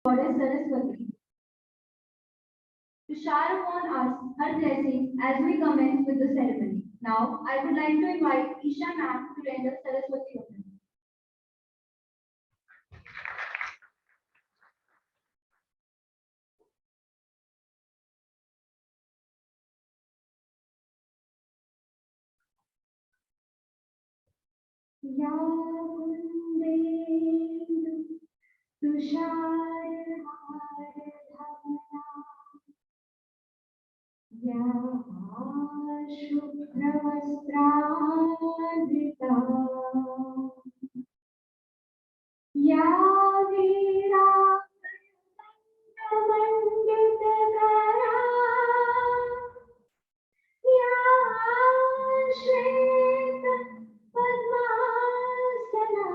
Goddess Saraswati to shower upon us her blessings as we commence with the ceremony. Now, I would like to invite Isha ma'am to render Saraswati open. Ya Kundendu तुषारहारधवला या शुभ्रवस्त्रावृता या वीणामण्डितकरा या श्वेत पद्मासना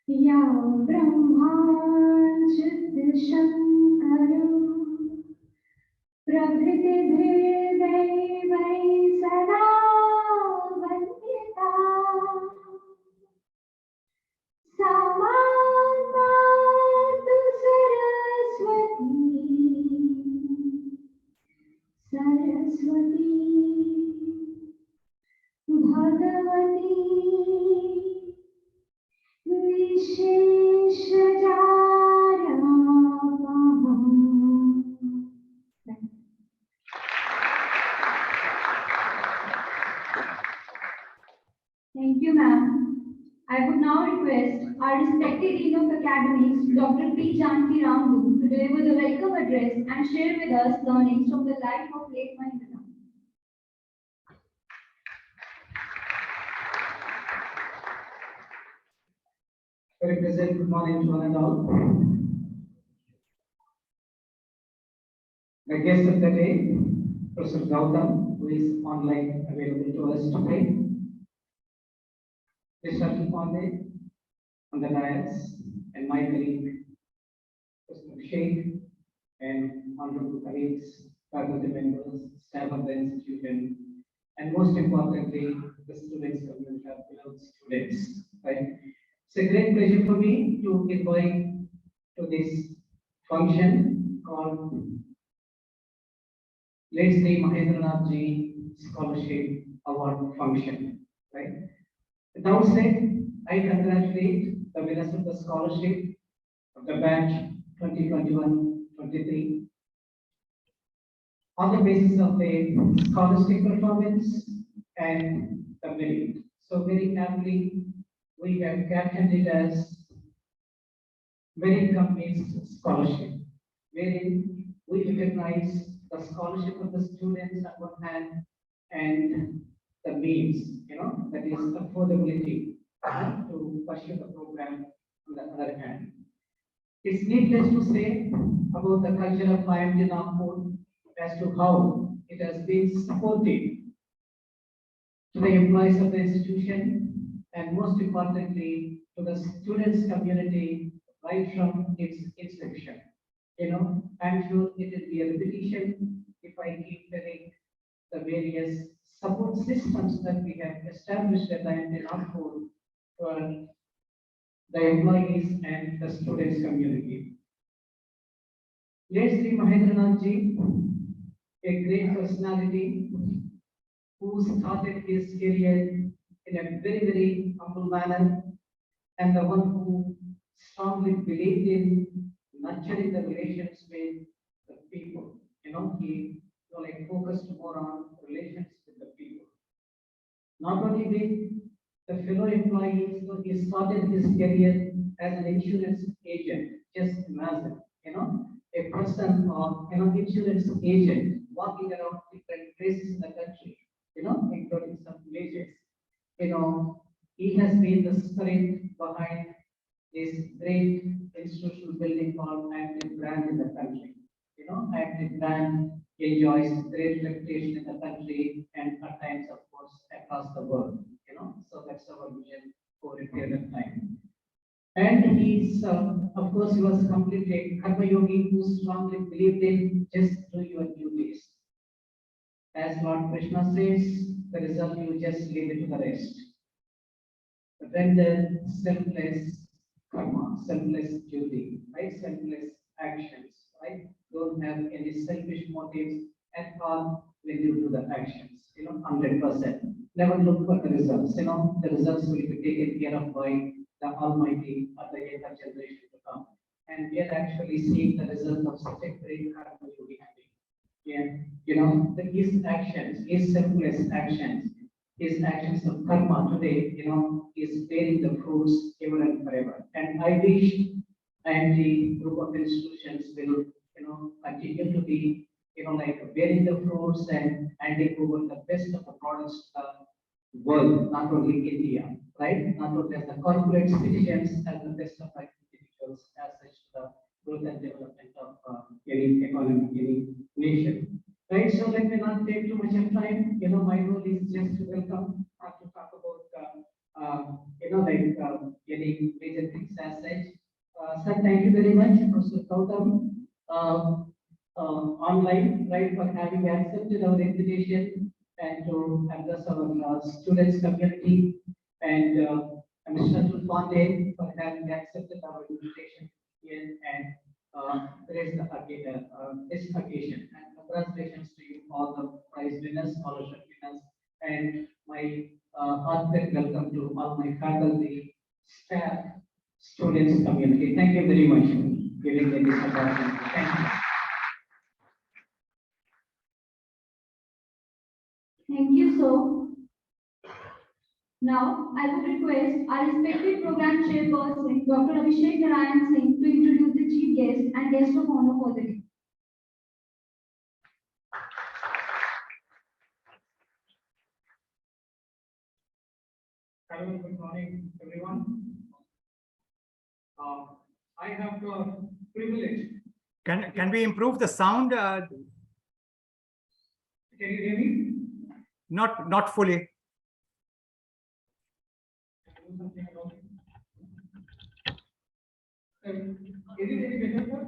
या ब्रह्माच्युतशङ्करो प्रभृतिभिर्दैवैः सदा वन्दिता सा मातु Saraswati Bhagwati Thank you, ma'am. I would now request our respected Dean of Academies, Dr. P. Janki Ramdu, to deliver the welcome address and share with us learnings from the life of late Mahendra Nath. Very pleasant good morning to one and all. The guest of the day, Professor Gautam, who is online available to us today. Mr. Ponde on the dais, and my colleague, Professor Sheikh, and honorable colleagues, faculty members, staff of the institution, and most importantly, the students, community of beloved students. Right? It's a great pleasure for me to invite to this function called Late Shri Mahendra Nath Ji Scholarship Award Function. Right? At the outset, I congratulate the winners of the scholarship of the batch 2021-23 on the basis of their scholastic performance and the merit. So very happily, we have captioned it as merit-based scholarship, wherein we recognize the scholarship of the students on one hand and the means, that is affordability to pursue the program on the other hand. It's needless to say about the culture of IMT Nagpur as to how it has been supportive to the employees of the institution and most importantly to the students community right from its inception. I'm sure it will be a repetition if I keep telling the various support systems that we have established at IMT Nagpur for the employees and the students community. Late Shri Mahendra Nath Ji, a great personality who started his career in a very, very humble manner, and the one who strongly believed in nurturing the relations with the people. He focused more on relations with the people. Not only with the fellow employees, so he started his career as an insurance agent. Just imagine, a person or insurance agent walking around different places in the country, including some villages. He has been the spirit behind this great institutional building called IMT brand in the country. IMT brand enjoys great reputation in the country and at times, of course, across the world. So that's our vision for a period of time. And he's, of course, he was completely a karma yogi who strongly believed in just do your duties. As Lord Krishna says, the result you just leave it to the rest. render selfless karma, selfless duty, right? Selfless actions, right? Don't have any selfish motives at all when you do the actions, 100%. Never look for the results, the results will be taken care of by the Almighty or the younger generation to come. And we are actually seeing the result of such a great karma you be having. Yeah, his actions, his selfless actions, his actions of karma today, is bearing the fruits ever and forever. And I wish IMT group of institutions will, continue to be, like bearing the fruits and handing over the best of the products to the world, not only India, right? Not only as the corporate citizens, as the best of our individuals, as such the growth and development of any economy, any nation. Right, so let me not take too much of time. My role is just to welcome, to talk about, any major things as such. Sir, thank you very much, Professor Gautam, online, right, for having accepted our invitation and to address our students community, and Mr. Atul Pandey for having accepted our invitation here and raise this occasion. And congratulations to you all the prize winners, scholarship winners, and my heartfelt welcome to all my faculty, staff, students, community. Thank you very much for giving me this opportunity. Thank you. Thank you, sir. Now, I would request our respected program chairperson, Dr. Abhishek Narayan Singh, to introduce the chief guest and guest of honor for the day. Hello, good morning, everyone. I have the privilege. Can we improve the sound? Can you hear me? Not fully. Do something about it. Is it any better, sir?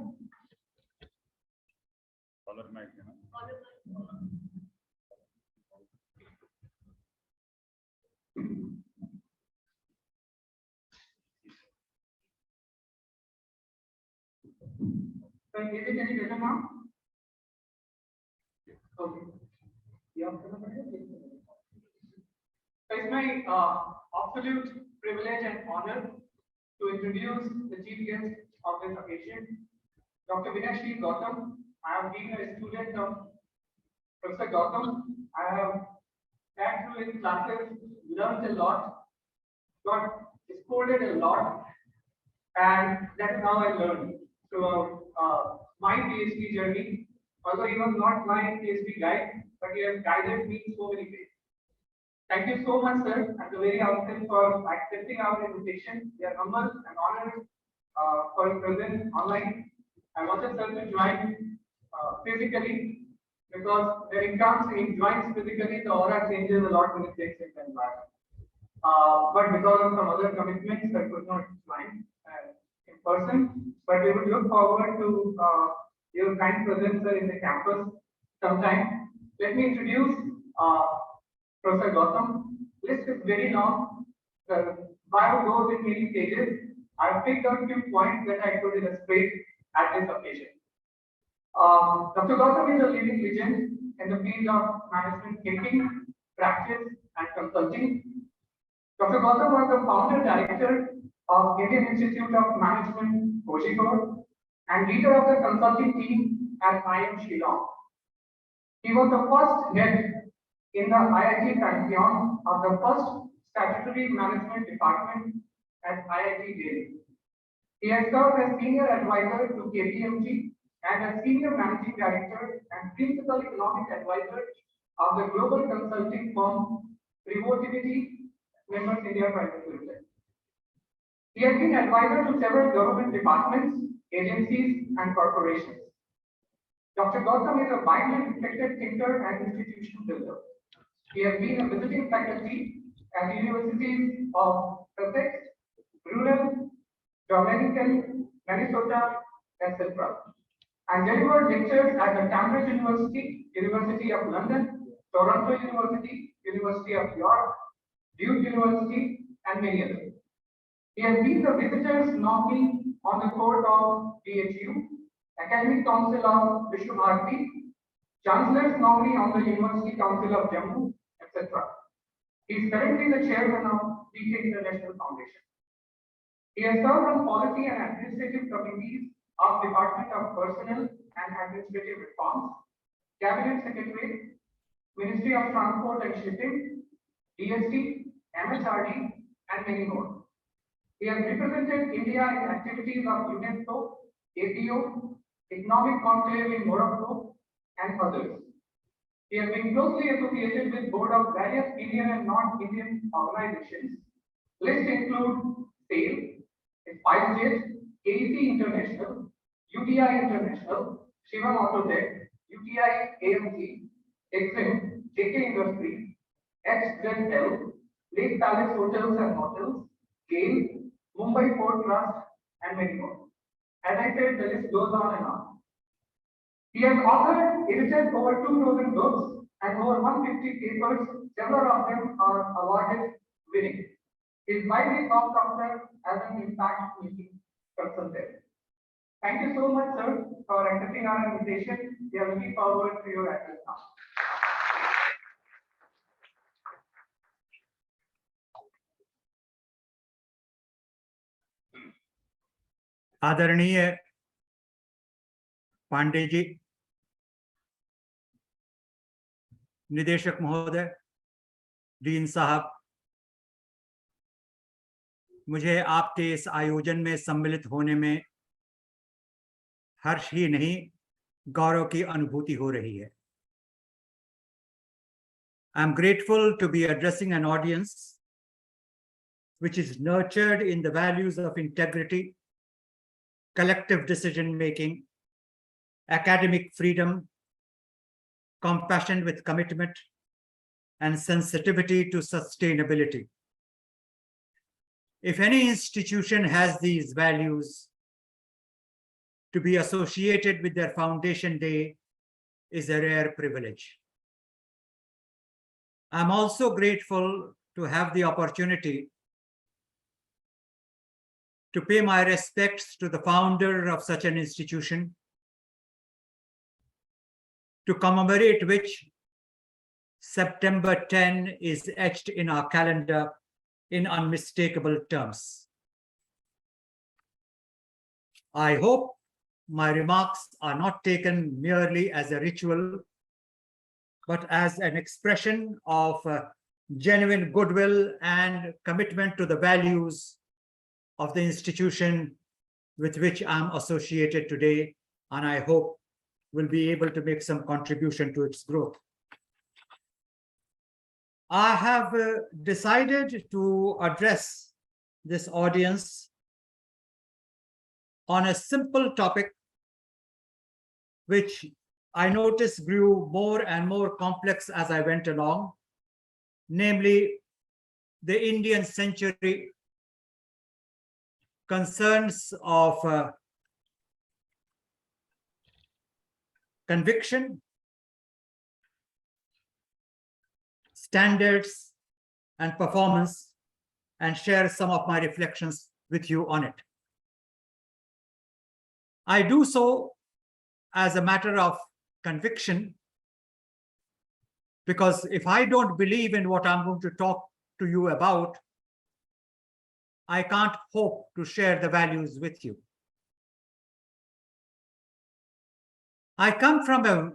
So is it any better now? Okay. Yeah. It's my absolute privilege and honor to introduce the chief guest of this occasion, Dr. Shri Gautam. I have been a student of Professor Gautam. I have sat through his classes, learned a lot, got scolded a lot, and that is how I learned throughout my PhD journey. Although he was not my PhD guide, but he has guided me in so many ways. Thank you so much, sir, at the very outset for accepting our invitation. We are humbled and honored for your presence online. I wanted sir to join physically, because when it comes to he joins physically, the aura changes a lot when it takes in the environment. But because of some other commitments, I could not join in person. But we would look forward to your kind presence sir, in the campus sometime. Let me introduce Professor Gautam. List is very long. The bio goes in many pages. I've picked out a few points that I could illustrate at this occasion. Dr. Gautam is a living legend in the field of management thinking, practice, and consulting. Dr. Gautam was the founder director of Indian Institute of Management, Kozhikode, and leader of the consulting team at IIM Shillong. He was the first head in the IIT pantheon of the first statutory management department at IIT Delhi. He has served as senior advisor to KPMG and as senior managing director and principal economic advisor of the global consulting firm Privotivity Members India Private Limited. He has been advisor to several government departments, agencies, and corporations. Dr. Gautam is a widely respected thinker and institution builder. He has been a visiting faculty at universities of Sussex, Rural, Dominican, Minnesota, etc. And delivered lectures at the Cambridge University, University of London, Toronto University, University of York, Duke University, and many others. He has been the visitors nominee on the court of DHU, Academic Council of Vishwabharati, Chancellor's nominee on the University Council of Jammu, etc. He is currently the chairman of PK International Foundation. He has served on policy and administrative committees of Department of Personnel and Administrative Reforms, Cabinet Secretary, Ministry of Transport and Shipping, DST, MHRD, and many more. He has represented India in activities of UNESCO, APO, Economic Conclave in Morocco, and others. He has been closely associated with board of various Indian and non-Indian organizations. List include SAIL, SpiceJet, AEC International, UTI International, Shivam Autotech, UTI AMT, Exim, JK Industries, XZL, Lake Palace Hotels and Hotels, GAIL, Mumbai Port Trust, and many more. As I said, the list goes on and on. He has authored, edited over 2,000 books and over 150 papers. Several of them are awarded winning. He is widely sought after as an impact-making consultant. Thank you so much, sir, for accepting our invitation. We are looking forward to your address now. आदरणीय पांडे जी, निदेशक महोदय, dean साहब, मुझे आपके इस आयोजन में सम्मिलित होने में हर्ष ही नहीं, गौरव की अनुभूति हो रही है. I am grateful to be addressing an audience which is nurtured in the values of integrity, collective decision-making, academic freedom, compassion with commitment, and sensitivity to sustainability. If any institution has these values, to be associated with their foundation day is a rare privilege. I'm also grateful to have the opportunity to pay my respects to the founder of such an institution, to commemorate which September 10 is etched in our calendar in unmistakable terms. I hope my remarks are not taken merely as a ritual, but as an expression of genuine goodwill and commitment to the values of the institution with which I'm associated today, and I hope will be able to make some contribution to its growth. I have decided to address this audience on a simple topic, which I noticed grew more and more complex as I went along, namely the Indian century, concerns of conviction, standards, and performance, and share some of my reflections with you on it. I do so as a matter of conviction, because if I don't believe in what I'm going to talk to you about, I can't hope to share the values with you. I come from a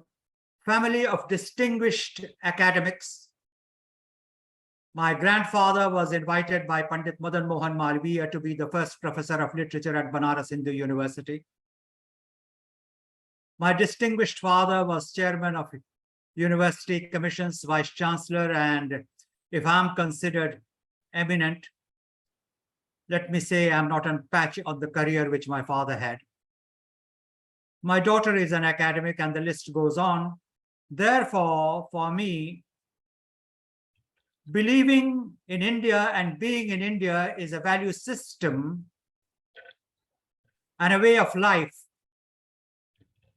family of distinguished academics. My grandfather was invited by Pandit Madan Mohan Malviya to be the first professor of literature at Banaras Hindu University. My distinguished father was chairman of University Commission's vice chancellor, and if I'm considered eminent, let me say I'm not on patch of the career which my father had. My daughter is an academic, and the list goes on. Therefore, for me, believing in India and being in India is a value system and a way of life,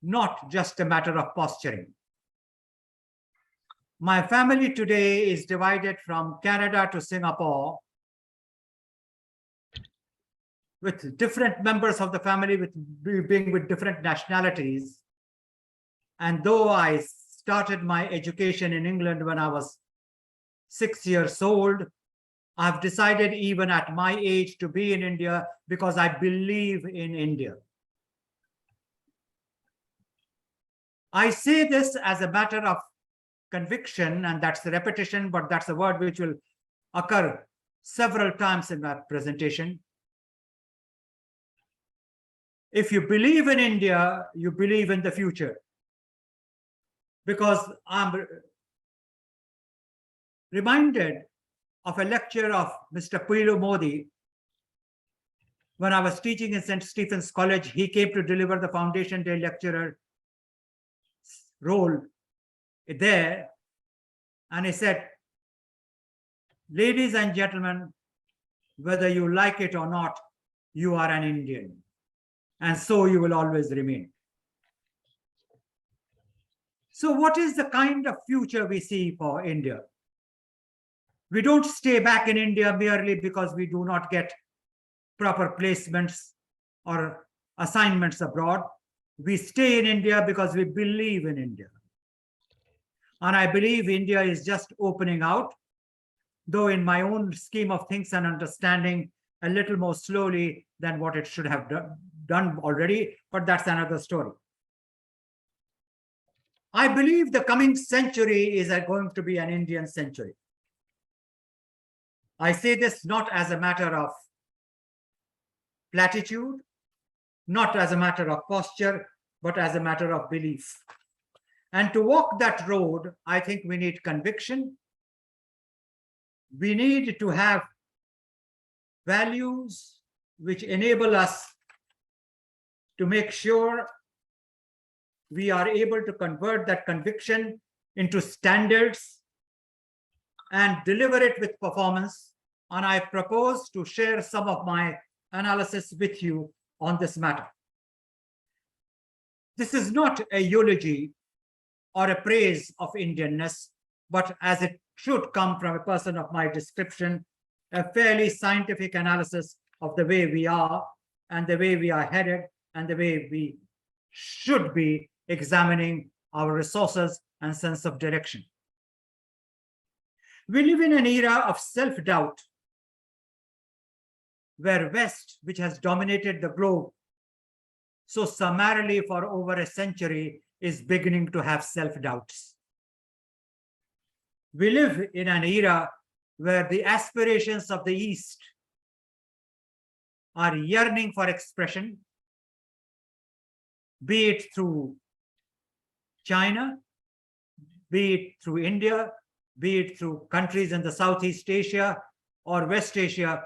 not just a matter of posturing. My family today is divided from Canada to Singapore, with different members of the family, being with different nationalities. And though I started my education in England when I was 6 years old, I've decided even at my age to be in India because I believe in India. I say this as a matter of conviction, and that's the repetition, but that's a word which will occur several times in my presentation. If you believe in India, you believe in the future. Because I'm reminded of a lecture of Mr. Pilu Modi. When I was teaching in St. Stephen's College, he came to deliver the Foundation Day lecturer role there. And he said, ladies and gentlemen, whether you like it or not, you are an Indian. And so you will always remain. So what is the kind of future we see for India? We don't stay back in India merely because we do not get proper placements or assignments abroad. We stay in India because we believe in India. And I believe India is just opening out, though in my own scheme of things and understanding, a little more slowly than what it should have done already, but that's another story. I believe the coming century is going to be an Indian century. I say this not as a matter of platitude, not as a matter of posture, but as a matter of belief. And to walk that road, I think we need conviction. We need to have values which enable us to make sure we are able to convert that conviction into standards and deliver it with performance. And I propose to share some of my analysis with you on this matter. This is not a eulogy or a praise of Indianness, but as it should come from a person of my description, a fairly scientific analysis of the way we are and the way we are headed and the way we should be examining our resources and sense of direction. We live in an era of self-doubt where West, which has dominated the globe so summarily for over a century, is beginning to have self-doubts. We live in an era where the aspirations of the East are yearning for expression, be it through China, be it through India, be it through countries in the Southeast Asia or West Asia.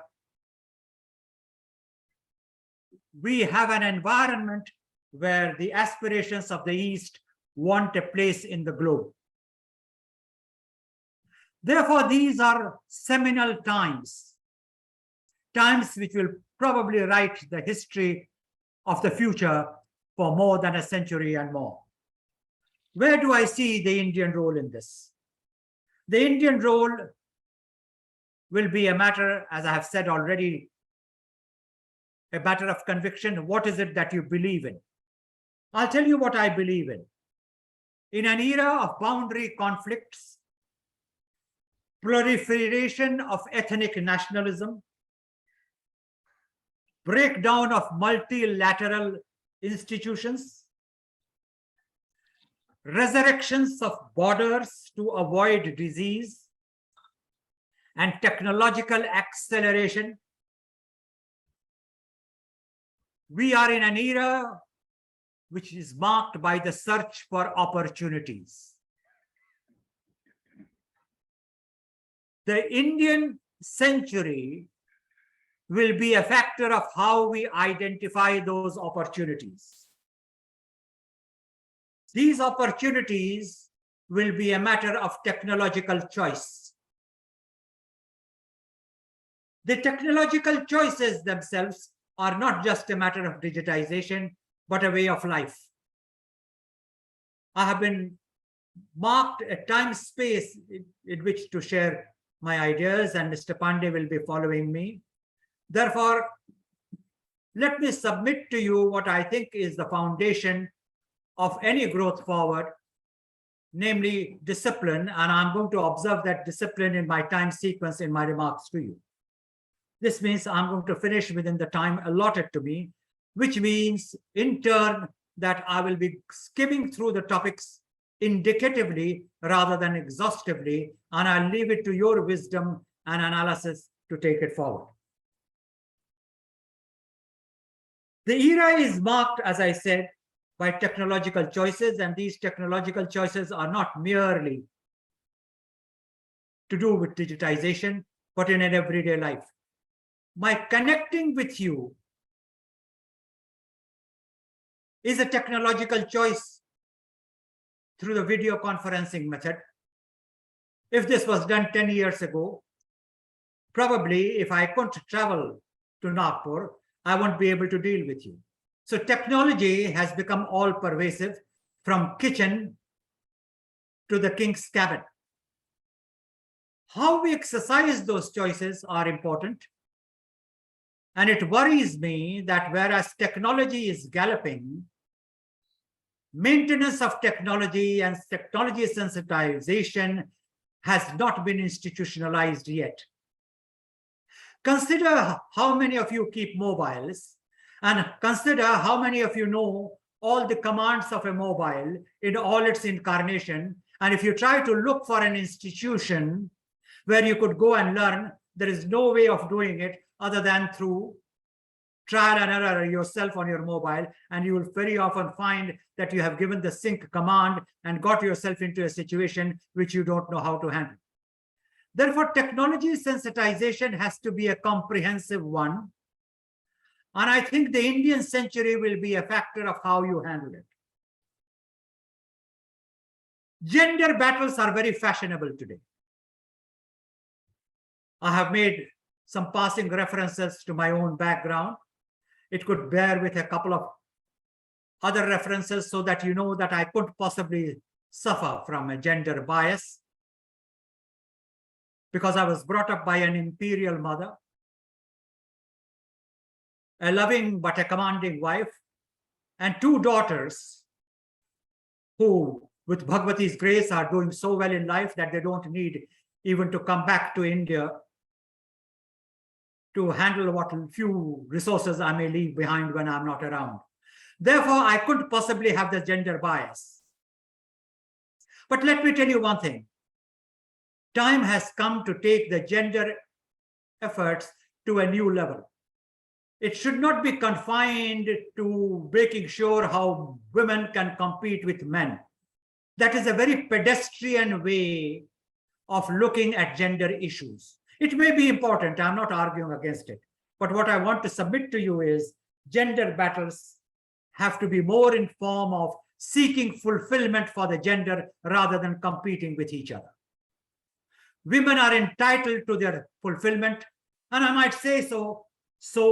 We have an environment where the aspirations of the East want a place in the globe. Therefore, these are seminal times, times which will probably write the history of the future for more than a century and more. Where do I see the Indian role in this? The Indian role will be a matter, as I have said already, a matter of conviction. What is it that you believe in? I'll tell you what I believe in. In an era of boundary conflicts, proliferation of ethnic nationalism, breakdown of multilateral institutions, resurrections of borders to avoid disease, and technological acceleration, we are in an era which is marked by the search for opportunities. The Indian century will be a factor of how we identify those opportunities. These opportunities will be a matter of technological choice. The technological choices themselves are not just a matter of digitization, but a way of life. I have been marked a time space in which to share my ideas, and Mr. Pandey will be following me. Therefore, let me submit to you what I think is the foundation of any growth forward, namely discipline, and I'm going to observe that discipline in my time sequence in my remarks to you. This means I'm going to finish within the time allotted to me, which means in turn that I will be skimming through the topics indicatively rather than exhaustively, and I'll leave it to your wisdom and analysis to take it forward. The era is marked, as I said, by technological choices, and these technological choices are not merely to do with digitization, but in an everyday life. My connecting with you is a technological choice through the video conferencing method. If this was done 10 years ago, probably if I couldn't travel to Nagpur, I won't be able to deal with you. So technology has become all pervasive, from kitchen to the king's cabin. How we exercise those choices are important. And it worries me that whereas technology is galloping, maintenance of technology and technology sensitization has not been institutionalized yet. Consider how many of you keep mobiles, and consider how many of you know all the commands of a mobile in all its incarnation. And if you try to look for an institution where you could go and learn, there is no way of doing it other than through trial and error yourself on your mobile, and you will very often find that you have given the sync command and got yourself into a situation which you don't know how to handle. Therefore, technology sensitization has to be a comprehensive one. And I think the Indian century will be a factor of how you handle it. Gender battles are very fashionable today. I have made some passing references to my own background. It could bear with a couple of other references so that you know that I couldn't possibly suffer from a gender bias, because I was brought up by an imperial mother, a loving but a commanding wife, and two daughters who, with Bhagavati's grace, are doing so well in life that they don't need even to come back to India to handle what few resources I may leave behind when I'm not around. Therefore, I couldn't possibly have the gender bias. But let me tell you one thing. Time has come to take the gender efforts to a new level. It should not be confined to making sure how women can compete with men. That is a very pedestrian way of looking at gender issues. It may be important, I'm not arguing against it. But what I want to submit to you is gender battles have to be more in form of seeking fulfillment for the gender rather than competing with each other. Women are entitled to their fulfillment, and I might say so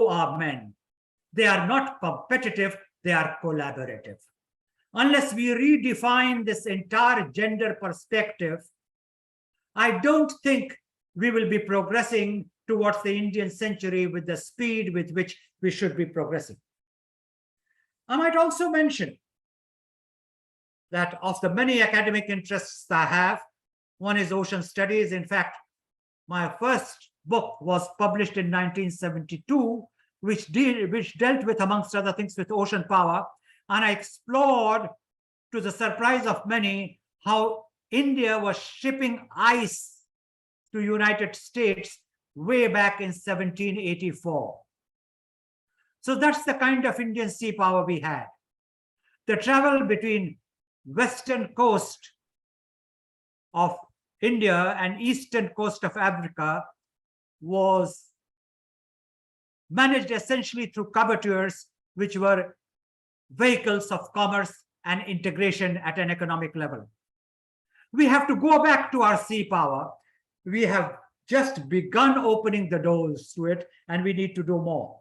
are men. They are not competitive, they are collaborative. Unless we redefine this entire gender perspective, I don't think we will be progressing towards the Indian century with the speed with which we should be progressing. I might also mention that of the many academic interests I have, one is ocean studies. In fact, my first book was published in 1972, which dealt with, amongst other things, with ocean power. And I explored, to the surprise of many, how India was shipping ice to United States way back in 1784. So that's the kind of Indian sea power we had. The travel between western coast of India and eastern coast of Africa was managed essentially through covertures, which were vehicles of commerce and integration at an economic level. We have to go back to our sea power. We have just begun opening the doors to it, and we need to do more.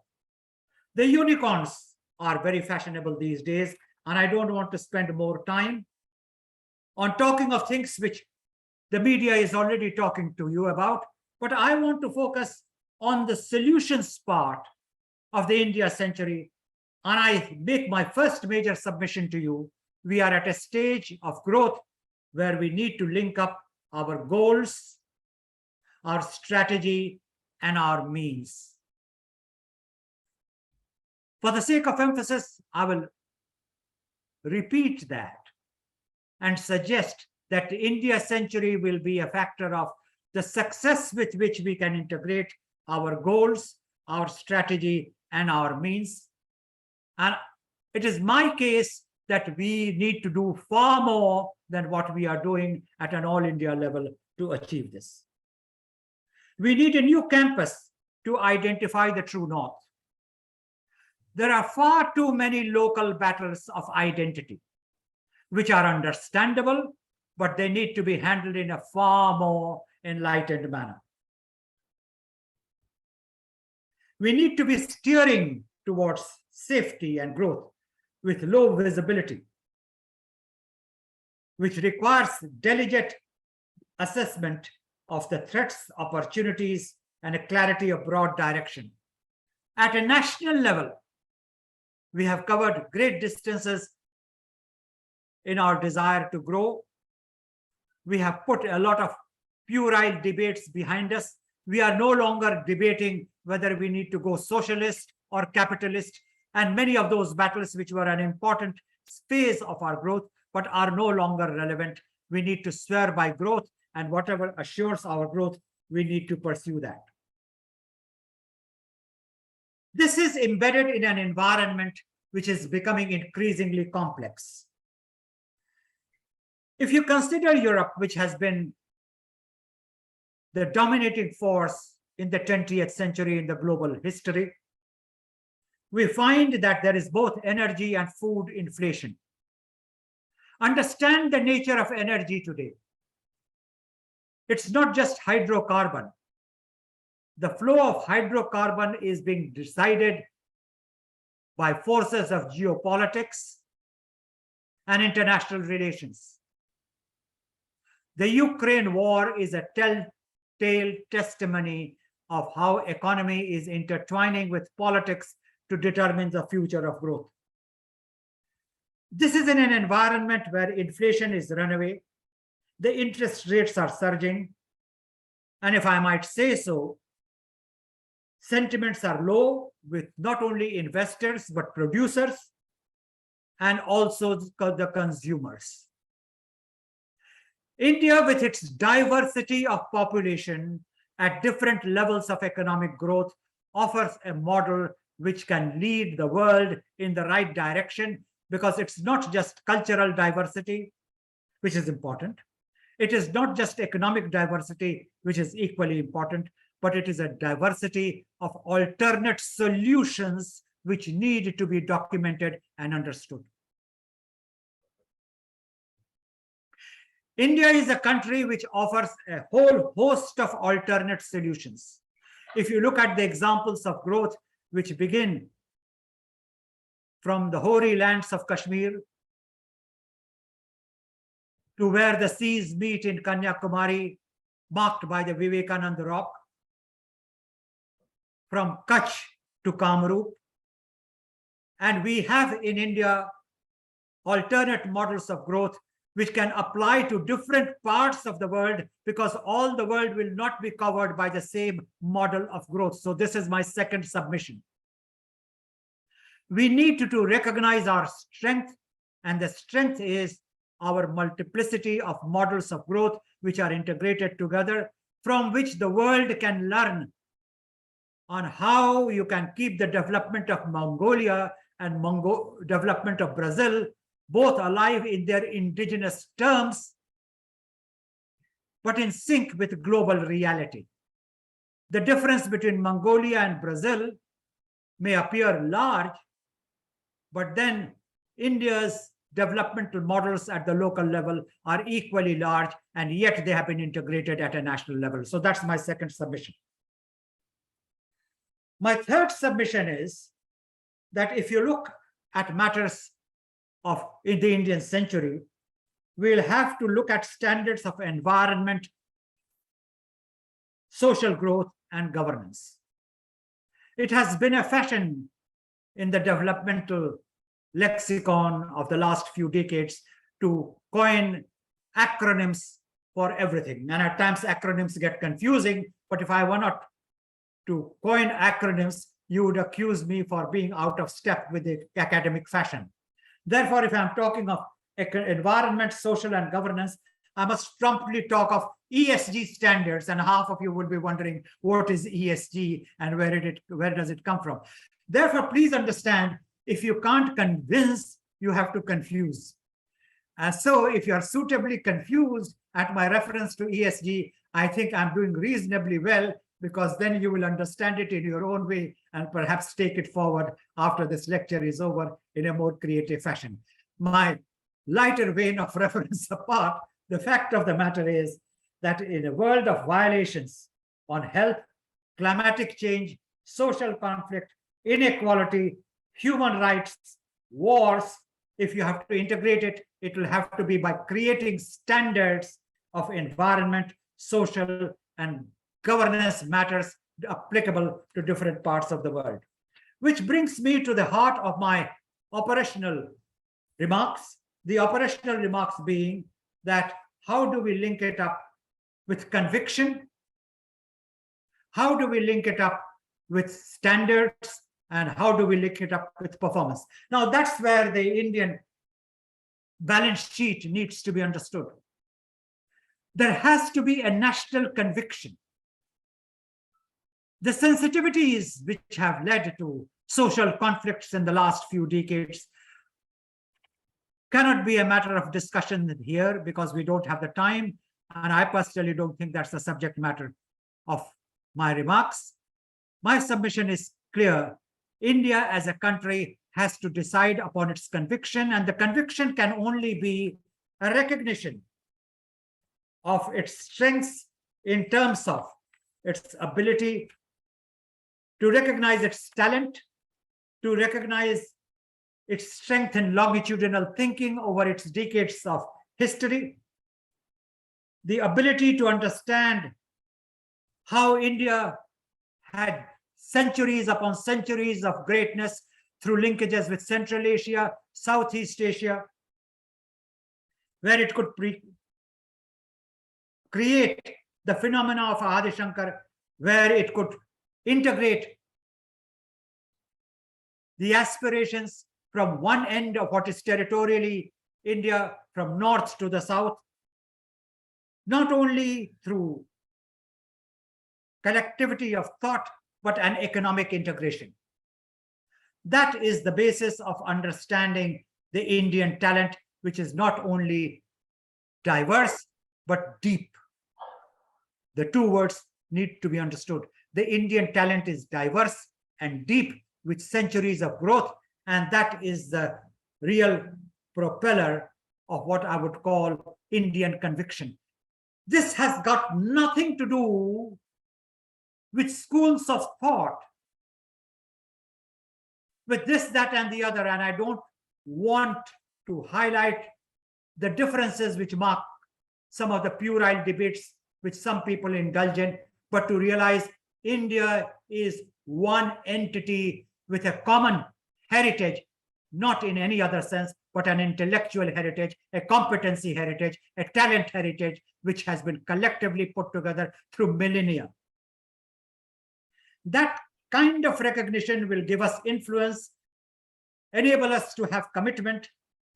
The unicorns are very fashionable these days, and I don't want to spend more time on talking of things which the media is already talking to you about, but I want to focus on the solutions part of the India century, and I make my first major submission to you, we are at a stage of growth where we need to link up our goals, our strategy, and our means. For the sake of emphasis, I will repeat that and suggest that the India century will be a factor of the success with which we can integrate our goals, our strategy, and our means. And it is my case that we need to do far more than what we are doing at an all India level to achieve this. We need a new campus to identify the true north. There are far too many local battles of identity, which are understandable, but they need to be handled in a far more enlightened manner. We need to be steering towards safety and growth with low visibility, which requires diligent assessment of the threats, opportunities, and a clarity of broad direction. At a national level, we have covered great distances in our desire to grow. We have put a lot of puerile debates behind us. We are no longer debating whether we need to go socialist or capitalist, and many of those battles which were an important phase of our growth but are no longer relevant. We need to swear by growth, and whatever assures our growth, we need to pursue that. This is embedded in an environment which is becoming increasingly complex. If you consider Europe, which has been the dominating force in the 20th century in the global history, we find that there is both energy and food inflation. Understand the nature of energy today. It's not just hydrocarbon. The flow of hydrocarbon is being decided by forces of geopolitics and international relations. The Ukraine war is a telltale testimony of how economy is intertwining with politics to determine the future of growth. This is in an environment where inflation is runaway, the interest rates are surging, and if I might say so, sentiments are low with not only investors, but producers and also the consumers. India, with its diversity of population at different levels of economic growth, offers a model which can lead the world in the right direction, because it's not just cultural diversity, which is important. It is not just economic diversity, which is equally important, but it is a diversity of alternate solutions which need to be documented and understood. India is a country which offers a whole host of alternate solutions. If you look at the examples of growth which begin from the hoary lands of Kashmir to where the seas meet in Kanyakumari, marked by the Vivekananda Rock, from Kutch to Kamrup. And we have in India alternate models of growth which can apply to different parts of the world, because all the world will not be covered by the same model of growth. So this is my second submission. We need to recognize our strength, and the strength is our multiplicity of models of growth which are integrated together, from which the world can learn on how you can keep the development of Mongolia and development of Brazil both alive in their indigenous terms, but in sync with global reality. The difference between Mongolia and Brazil may appear large, but then India's developmental models at the local level are equally large, and yet they have been integrated at a national level. So that's my second submission. My third submission is that if you look at matters in the Indian century, we'll have to look at standards of environment, social growth, and governance. It has been a fashion in the developmental lexicon of the last few decades to coin acronyms for everything. And at times acronyms get confusing, but if I were not to coin acronyms, you would accuse me for being out of step with the academic fashion. Therefore, if I'm talking of environment, social, and governance, I must promptly talk of ESG standards, and half of you would be wondering what is ESG and where does it come from. Therefore, please understand, if you can't convince, you have to confuse. And so if you are suitably confused at my reference to ESG, I think I'm doing reasonably well, because then you will understand it in your own way and perhaps take it forward after this lecture is over in a more creative fashion. My lighter vein of reference apart, the fact of the matter is that in a world of violations on health, climatic change, social conflict, inequality, human rights, wars, if you have to integrate it, it will have to be by creating standards of environment, social, and governance matters applicable to different parts of the world. Which brings me to the heart of my operational remarks. The operational remarks being that how do we link it up with conviction? How do we link it up with standards? And how do we link it up with performance? Now, that's where the Indian balance sheet needs to be understood. There has to be a national conviction. The sensitivities which have led to social conflicts in the last few decades cannot be a matter of discussion here because we don't have the time. And I personally don't think that's the subject matter of my remarks. My submission is clear. India as a country has to decide upon its conviction, and the conviction can only be a recognition of its strengths in terms of its ability to recognize its talent, to recognize its strength in longitudinal thinking over its decades of history, the ability to understand how India had centuries upon centuries of greatness through linkages with Central Asia, Southeast Asia, where it could create the phenomena of Adi Shankar, where it could integrate the aspirations from one end of what is territorially India, from north to the south, not only through collectivity of thought, but an economic integration. That is the basis of understanding the Indian talent, which is not only diverse, but deep. The two words need to be understood. The Indian talent is diverse and deep, with centuries of growth, and that is the real propeller of what I would call Indian conviction. This has got nothing to do with schools of thought, with this, that, and the other, and I don't want to highlight the differences which mark some of the puerile debates which some people indulge in, but to realize India is one entity with a common heritage, not in any other sense, but an intellectual heritage, a competency heritage, a talent heritage, which has been collectively put together through millennia. That kind of recognition will give us influence, enable us to have commitment,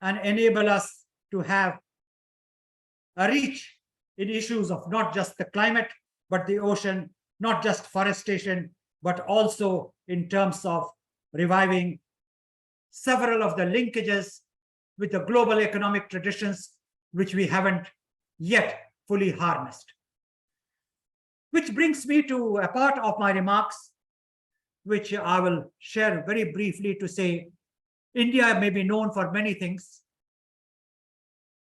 and enable us to have a reach in issues of not just the climate, but the ocean, not just forestation, but also in terms of reviving several of the linkages with the global economic traditions, which we haven't yet fully harnessed. Which brings me to a part of my remarks, which I will share very briefly to say, India may be known for many things,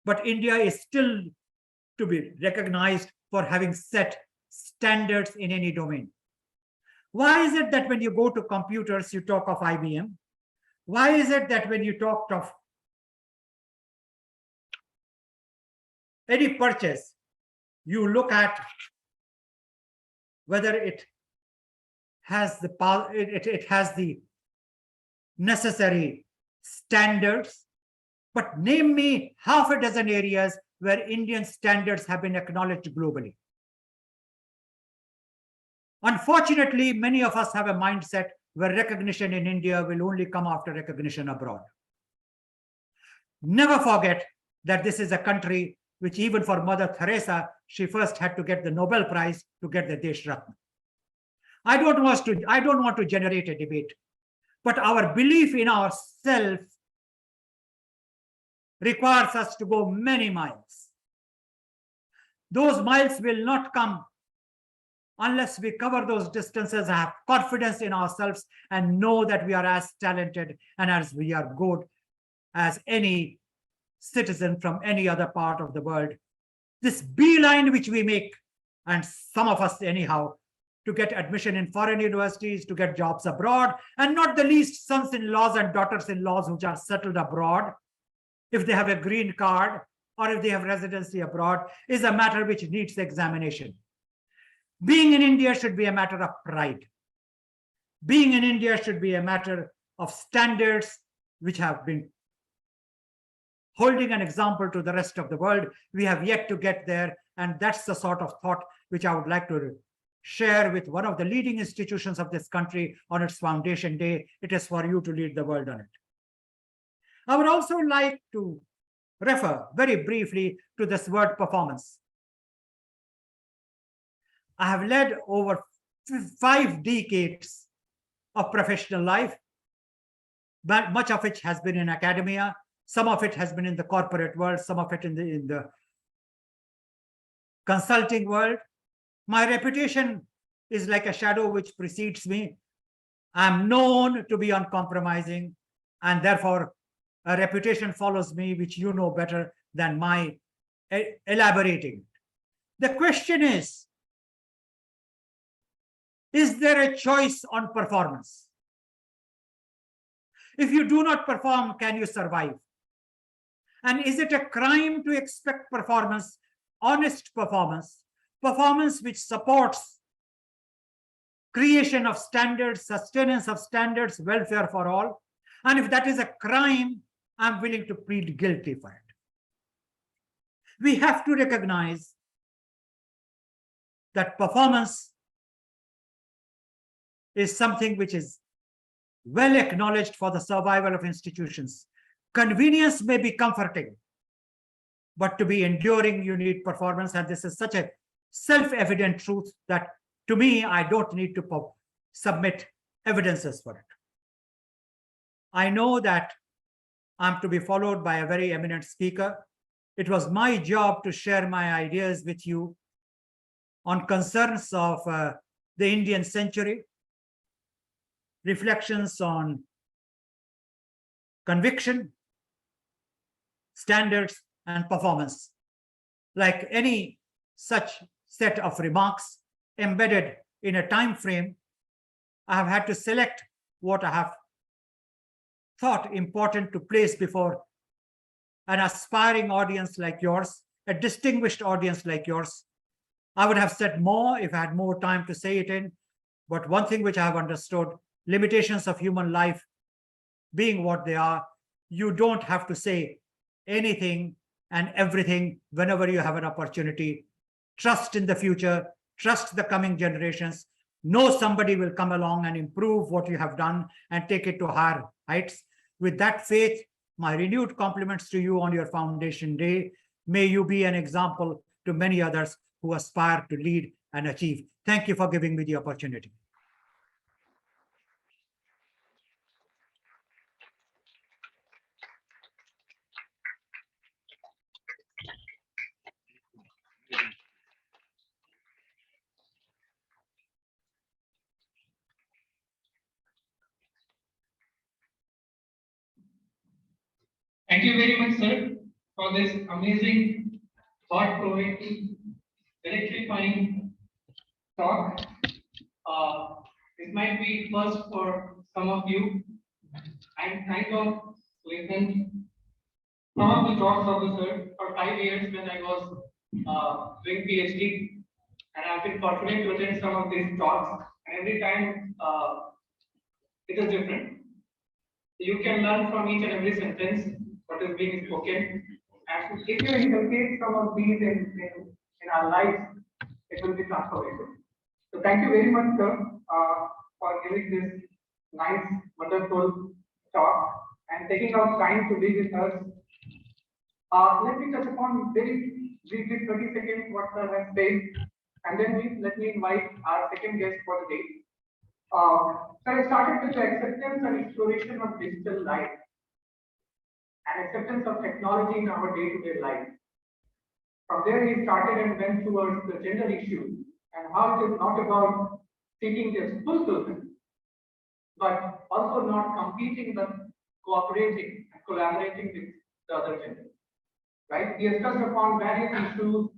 but India is still to be recognized for having set standards in any domain. Why is it that when you go to computers, you talk of IBM? Why is it that when you talk of any purchase, you look at whether it has the it has the necessary standards, but name me half a dozen areas where Indian standards have been acknowledged globally. Unfortunately, many of us have a mindset where recognition in India will only come after recognition abroad. Never forget that this is a country which, even for Mother Teresa, she first had to get the Nobel Prize to get the Desh Ratna. I don't want to generate a debate, but our belief in ourselves requires us to go many miles. Those miles will not come unless we cover those distances, have confidence in ourselves, and know that we are as talented and as we are good as any citizen from any other part of the world. This beeline which we make, and some of us anyhow, to get admission in foreign universities, to get jobs abroad, and not the least sons-in-laws and daughters-in-laws which are settled abroad, if they have a green card or if they have residency abroad, is a matter which needs examination. Being in India should be a matter of pride. Being in India should be a matter of standards which have been holding an example to the rest of the world. We have yet to get there, and that's the sort of thought which I would like to share with one of the leading institutions of this country on its foundation day. It is for you to lead the world on it. I would also like to refer very briefly to this word performance. I have led over 5 decades of professional life, but much of it has been in academia. Some of it has been in the corporate world, some of it in the consulting world. My reputation is like a shadow which precedes me. I'm known to be uncompromising, and therefore a reputation follows me, which you know better than my elaborating. The question is there a choice on performance? If you do not perform, can you survive? And is it a crime to expect performance, honest performance, performance which supports creation of standards, sustenance of standards, welfare for all? And if that is a crime, I'm willing to plead guilty for it. We have to recognize that performance is something which is well acknowledged for the survival of institutions. Convenience may be comforting, but to be enduring, you need performance. And this is such a self-evident truth that, to me, I don't need to submit evidences for it. I know that I'm to be followed by a very eminent speaker. It was my job to share my ideas with you on concerns of the Indian century, reflections on conviction, standards, and performance. Like any such set of remarks embedded in a time frame, I have had to select what I have thought important to place before an aspiring audience like yours, a distinguished audience like yours. I would have said more if I had more time to say it in, but one thing which I have understood, limitations of human life being what they are, you don't have to say anything and everything whenever you have an opportunity. Trust in the future, trust the coming generations. Know somebody will come along and improve what you have done and take it to higher heights. With that faith, my renewed compliments to you on your foundation day. May you be an example to many others who aspire to lead and achieve. Thank you for giving me the opportunity. Thank you very much, sir, for this amazing, thought-provoking, electrifying talk. It might be first for some of you. I kind of listened some of the talks of the sir for 5 years when I was doing PhD, and I've been fortunate to attend some of these talks. and every time it is different. You can learn from each and every sentence what is being spoken, and if you inculcate some of these in our lives, it will be transformative. So thank you very much, sir, for giving this nice, wonderful talk and taking out time to be with us. Let me touch upon very briefly 30 seconds what sir has said, and then let me invite our second guest for the day. So I started with the acceptance and exploration of digital life and acceptance of technology in our day-to-day life. From there, he started and went towards the gender issue and how it is not about seeking its fulfillment, but also not competing but cooperating and collaborating with the other gender. Right? He has touched upon various issues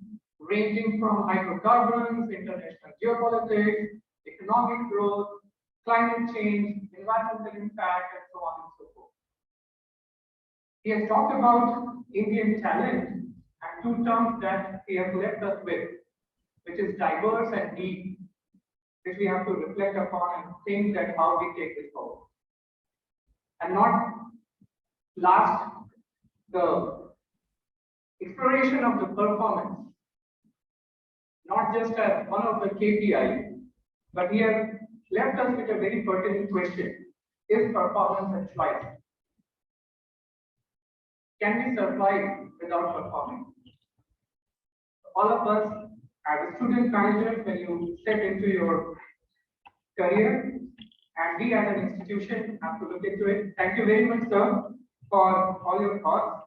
ranging from hydrocarbons, international geopolitics, economic growth, climate change, environmental impact, and so on and so forth. He has talked about Indian talent and two terms that he has left us with, which is diverse and deep, which we have to reflect upon and think that how we take this forward. And not last, the exploration of the performance, not just as one of the KPI, but he has left us with a very pertinent question. Is performance a choice? Can we survive without performing? All of us, as student managers, when you step into your career, and we as an institution have to look into it. Thank you very much, sir, for all your thoughts.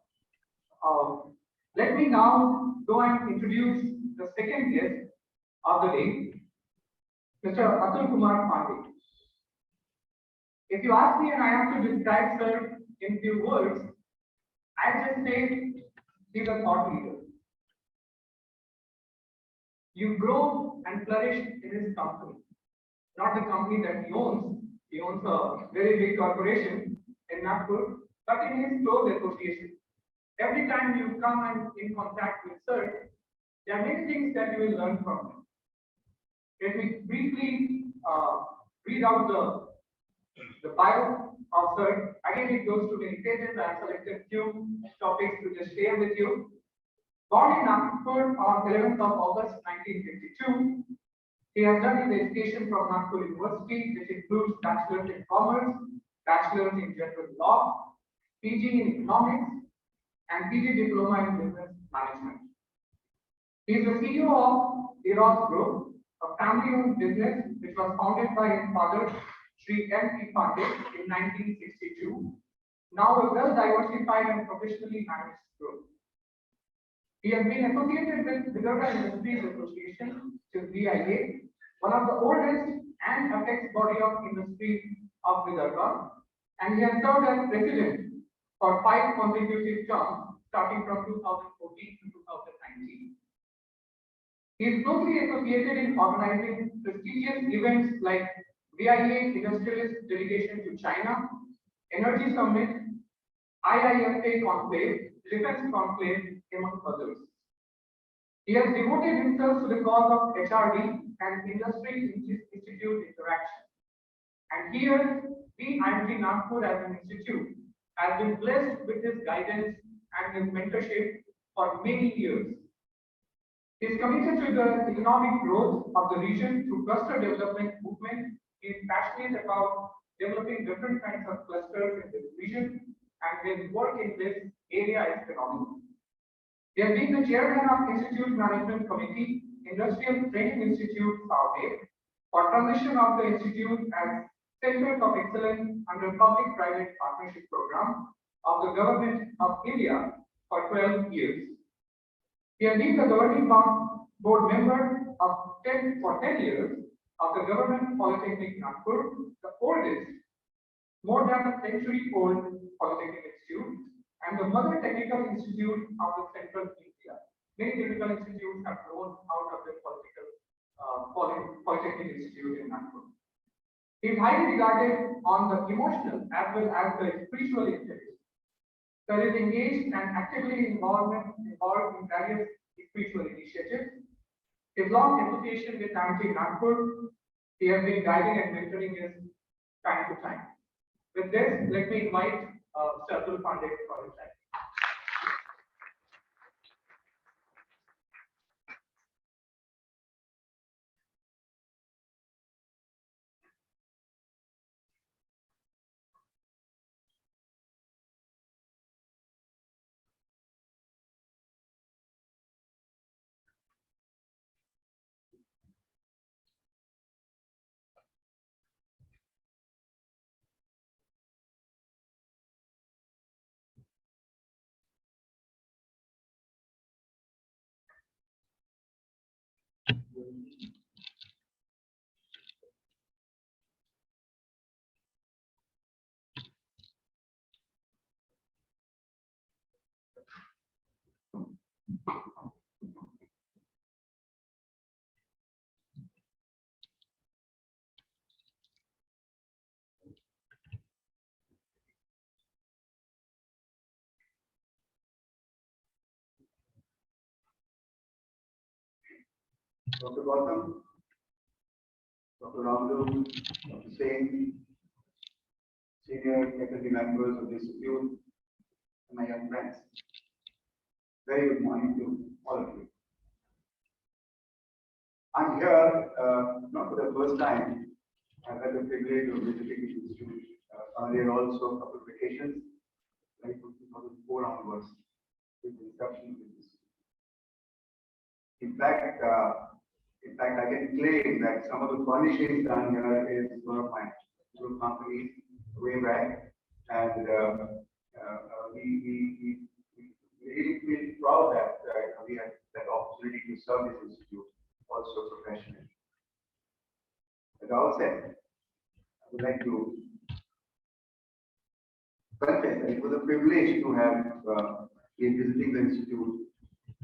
Let me now go and introduce the second guest of the day, Mr. Atul Kumar Pandey. If you ask me and I have to describe sir in few words, I just say he's a thought leader. You grow and flourish in his company, not the company that he owns. He owns a very big corporation in Nagpur, but in his close association. Every time you come and in contact with sir, there are many things that you will learn from him. Let me briefly read out the bio of sir. Again, it goes to many pages. I have selected few topics to just share with you. Born in Nagpur on 11th of August 1952, he has done his education from Nagpur University, which includes Bachelor's in Commerce, Bachelor's in General Law, PG in Economics, and PG Diploma in Business Management. He is the CEO of Eros Group, a family-owned business which was founded by his father, Shri M.P. Pandey, in 1962, now a well-diversified and professionally managed group. He has been associated with Vidarbha Industries Association, which is VIA, one of the oldest and apex body of industry of Vidarbha, and he has served as president for 5 consecutive terms, starting from 2014 to 2019. He is closely associated in organizing prestigious events like VIA Industrialist Delegation to China, Energy Summit, IIFA Conclave, Defense Conclave, among others. He has devoted himself to the cause of HRD and Industry Institute interaction. And here, we IMT Nagpur as an institute has been blessed with his guidance and his mentorship for many years. He is committed to the economic growth of the region through cluster development movement. He is passionate about developing different kinds of clusters in this region, and his work in this area is phenomenal. He has been the chairman of Institute Management Committee, Industrial Training Institute, South, for transition of the institute as Centers of Excellence under Public-Private Partnership Program of the Government of India for 12 years. He has been the governing board member for 10 years of the Government Polytechnic Nagpur, the oldest, more than a century-old polytechnic institute, and the mother technical institute of the central India. Many technical institutes have grown out of the polytechnic institute in Nagpur. He is highly regarded on the emotional as well as the spiritual intelligence. Sir is engaged and actively involved in various spiritual initiatives. His long association with IMT Nagpur He has been guiding and mentoring us time to time. With this, let me invite Mr. Atul Pandey for his time. Dr. Gautam, Dr. Ramdu, Dr. Singh, senior faculty members of the Institute, and my young friends. Very good morning to all of you. I'm here not for the first time. I've had the privilege of visiting the Institute earlier also a couple of vacations, like from 2004 onwards, with the inception of this. In fact, I can claim that some of the furnishings done here is one of my group companies way back, and we really feel proud that we had that opportunity to serve this institute also professionally. At the outset, I would like to confess that it was a privilege to have been visiting the institute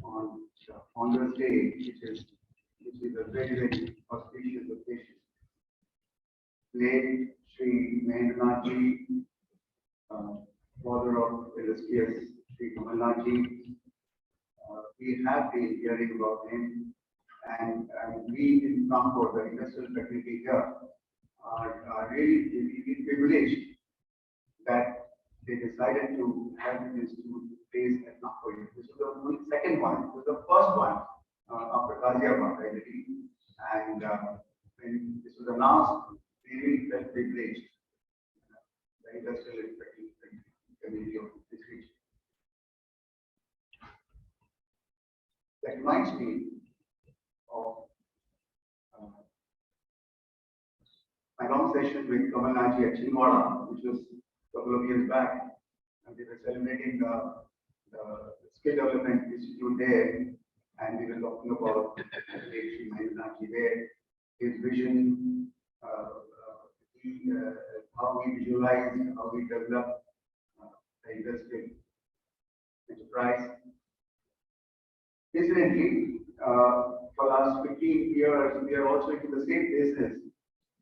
on the Founders Day, which is a very, very auspicious occasion. Late Shri Mahendra Nath, father of illustrious Shri Nath, we have been hearing about him, and we in Nagpur, the industrial fraternity here, are really privileged that they decided to have this institute based at Nagpur. This was the second one. It was the first one after Ghaziabad, I believe. And when this was announced, we really felt privileged. The industrial community of this region. That reminds me of my long session with Kamal Naji at Chhindwara, which was a couple of years back, and we were celebrating the Skill Development Institute there, and we were talking about Shri Mahendra Nath there, his vision, how we visualize, how we develop the industrial enterprise. Incidentally, for last 15 years, we are also into the same business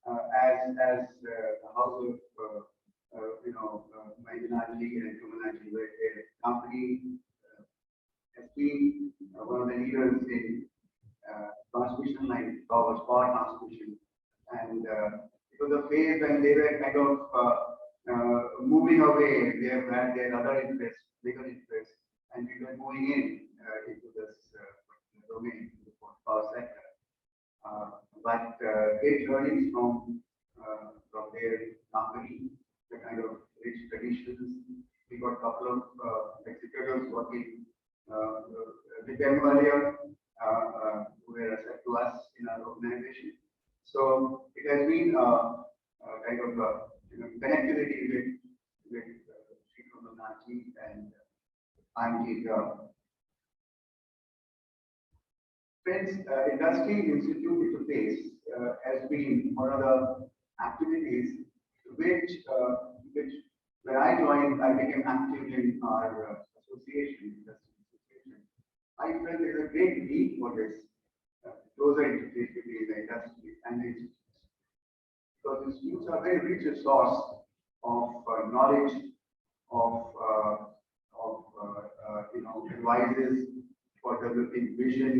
as the house of Mahendra Nath and Kamal Nath, where their company has been one of the leaders in transmission line, power transmission, and it was a phase when they were kind of moving away. They have had their other interests, bigger interests, and we were moving into this domain, the power sector. But great learnings from their company, the kind of rich traditions. We got a couple of executives working with them earlier, who were assigned to us in our organization. So it has been kind of connectivity with Shri Nath and IMT. Friends, Industry Institute interface has been one of the activities which when I joined, I became active in our association, industry association. I felt there is a great need for this closer interface between the industry and the institutes. Because institutes are very rich source of knowledge, of advices for developing vision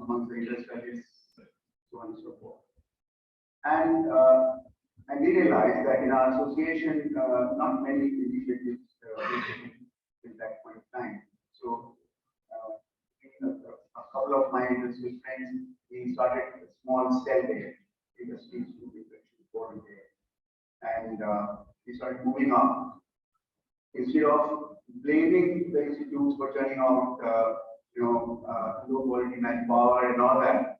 amongst the industrialists, so on and so forth. And we realized that in our association, not many initiatives were taken at that point in time. So, a couple of my industry friends, we started a small cell there, industries to be born there, and we started moving up. Instead of blaming the institutes for turning out, low quality manpower and all that,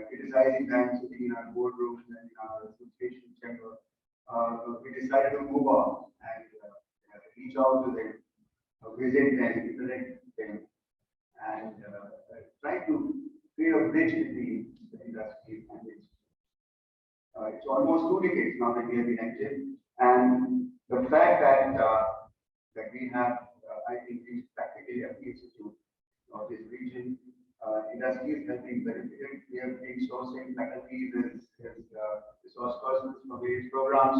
criticizing them sitting in our boardrooms and in our association chamber, we decided to move on and reach out to them, visit them, interact with them, and try to create a bridge between the industry and the institute. It's almost 2 decades now that we have been active, and the fact that we have, I think, reached practically every institute of this region, industries have been benefited. We have been sourcing faculties as resource persons for various programs.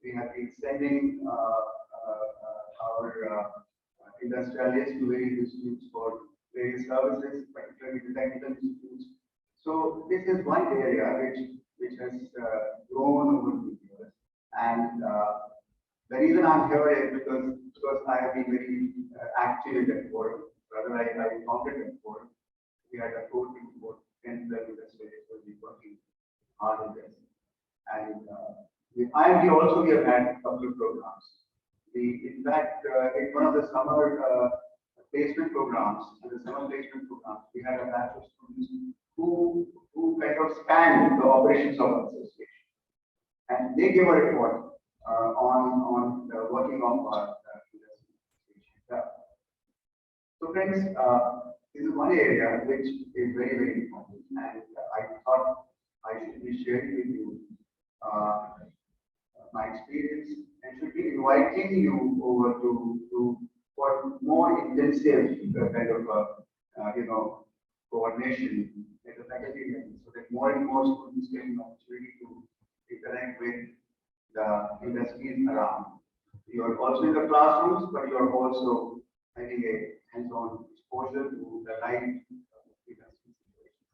We have been sending our industrialists to various institutes for various services, particularly the technical institutes. So this is one area which has grown over the years, and the reason I'm here is because I have been very active in that forum. Rather, I founded that forum. We had a core team of 10, 12 industrialists who were working hard on this. And with IMT also we have had a couple of programs. In fact, in one of the summer placement programs, we had a batch of students who kind of spanned the operations of the association, and they gave a report on the working of our association. So friends, this is one area which is very, very important, and I thought I should be sharing with you my experience, and should be inviting you over to for more intensive kind of coordination at the faculty level, so that more and more students get an opportunity to interact with the industries around. You are also in the classrooms, but you are also having a hands-on exposure to the life industry situations.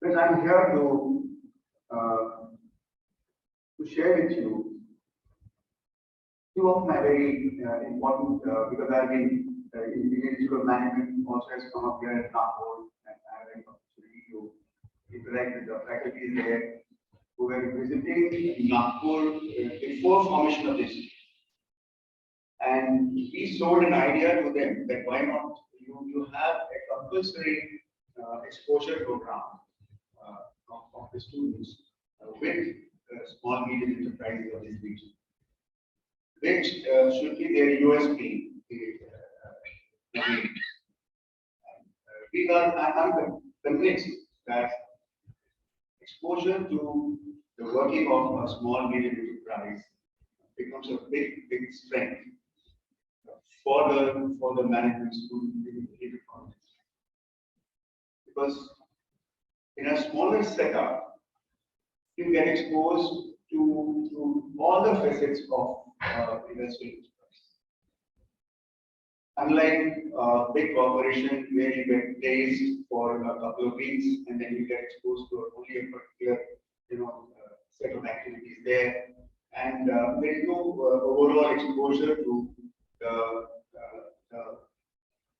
Because I'm here to share with you two of my very important, because I've been in the Institute of Management also has come up here at Nagpur, and I have an opportunity to interact with the faculty there who were visiting Nagpur before formation of this. And we sold an idea to them that why not you have a compulsory exposure program of the students with small medium enterprises of this region, which should be their USP. I'm convinced that exposure to the working of a small medium enterprise becomes a big strength for the management student in the college. Because in a smaller setup, you get exposed to all the facets of industrial enterprise. Unlike big corporation where you get placed for a couple of weeks and then you get exposed to only a particular set of activities there, and there is no overall exposure to the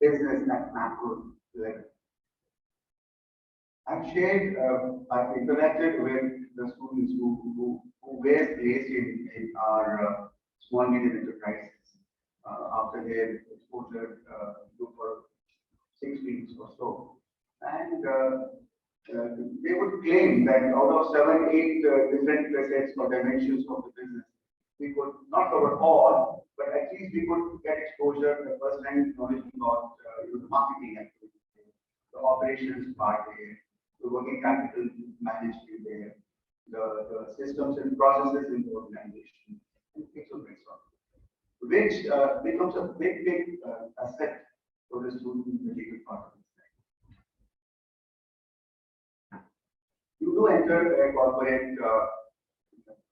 business at macro level. I've interacted with the students who were placed in our small medium enterprises after their exposure for 6 weeks or so, and they would claim that out of 7, 8 different facets or dimensions of the business, we could not cover all, but at least we could get exposure, the first-hand knowledge about the marketing activity, the operations part there, the working capital management there, the systems and processes in the organization, and things of that sort, which becomes a big asset for the student in the legal part of this thing. You do enter a corporate,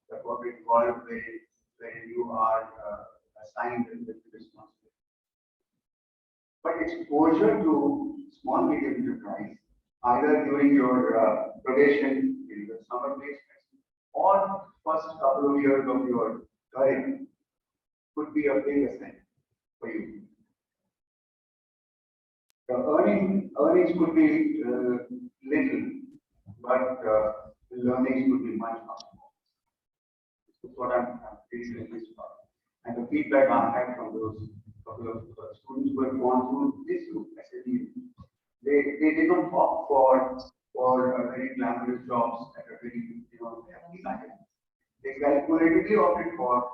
the corporate world where you are assigned with responsibility. But exposure to small medium enterprise either during your probation in the summer placements or first couple of years of your career could be a big ascent for you. The earnings could be little, but the learnings could be much more. This is what I'm really pleased about. And the feedback I had from those couple of students who had gone through this route, SAD, they did not opt for very glamorous jobs at a very happy package. They calculatively opted for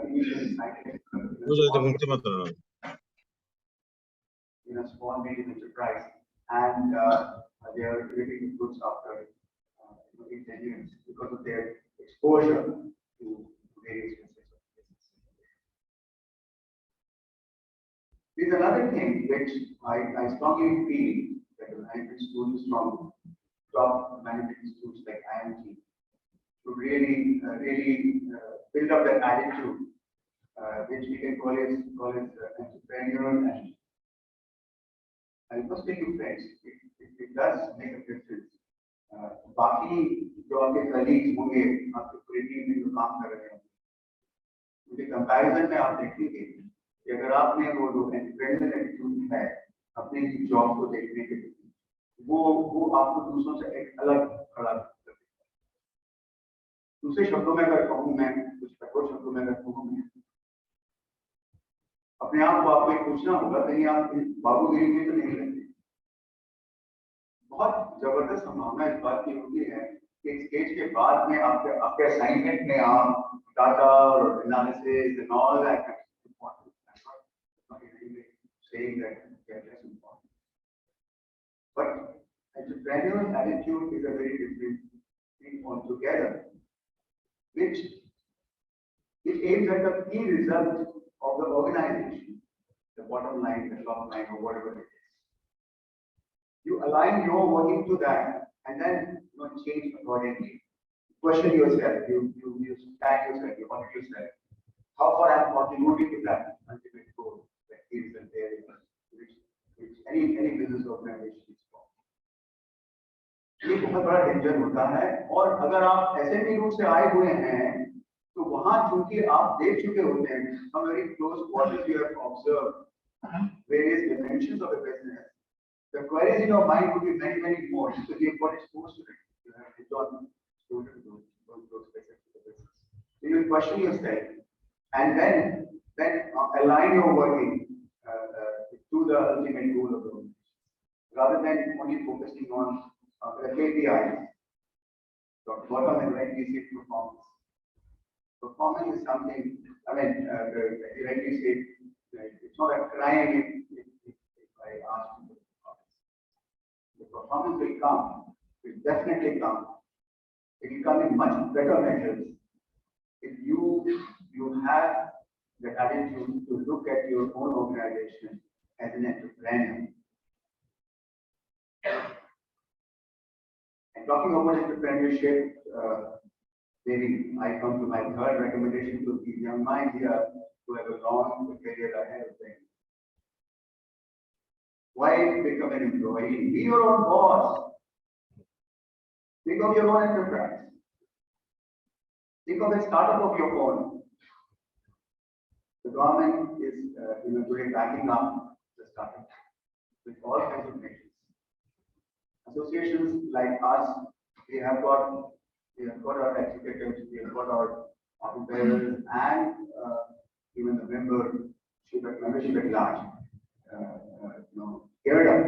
initial scientific in a small medium enterprise, and they are creating goods after 8-10 years because of their exposure to various facets of business. There's another thing which I strongly feel that the management students from top management institutes like IMT to really build up that attitude, which we can call it entrepreneurial attitude. I must tell you friends, it does make a difference. बाकी जो आपके colleagues होंगे आपके पूरी team में जो काम कर रहे हैं उनके कंपैरिजन में आप देखेंगे कि अगर आपने वो जो एंटरप्रेन्योरियल एटीट्यूड है अपने जॉब को देखने के लिए वो आपको दूसरों से एक अलग खड़ा कर देता है। दूसरे शब्दों में अगर कहूँ मैं कुछ कठोर शब्दों में अगर कहूँ मैं अपने आप को आपको पूछना होगा कहीं आप बाबूगिरी में तो नहीं रहते। बहुत जबरदस्त संभावना इस बात की होती है कि स्टेज के बाद में आपके असाइनमेंट में आप डाटा और analysis and all that saying that they're less important. But entrepreneurial attitude is a very different thing altogether, which aims at the key result of the organization, the bottom line, the top line, or whatever it is. You align your working to that, and then change accordingly. Question yourself, you tag yourself, you audit yourself. How far I'm contributing to that ultimate goal that is and there which any business organization is for. ये बहुत बड़ा danger होता है और अगर आप ऐसे भी रूट से आए हुए हैं तो वहां चूंकि आप देख चुके होते हैं हम very close quarters you have observed various dimensions of a business. The queries in your mind would be many more because you've got exposed to it. You have done those facets of the business. So you question yourself and then align your working to the ultimate goal of the organization, rather than only focusing on the KPIs. Dr. Bottom has rightly said performance. Performance is something, I mean, he rightly said, it's not a crime if I ask you for performance. The performance will come, will definitely come. It will come in much better measures if you have the attitude to look at your own organization as an entrepreneur. And talking about entrepreneurship, maybe I come to my third recommendation to these young minds here who have a long career ahead of them. Why become an employee? Be your own boss. Think of your own enterprise. Think of a startup of your own. The government is today backing up the startup with all kinds of measures. Associations like us, we have got our executives, we have got our officers, and even the membership at large, geared up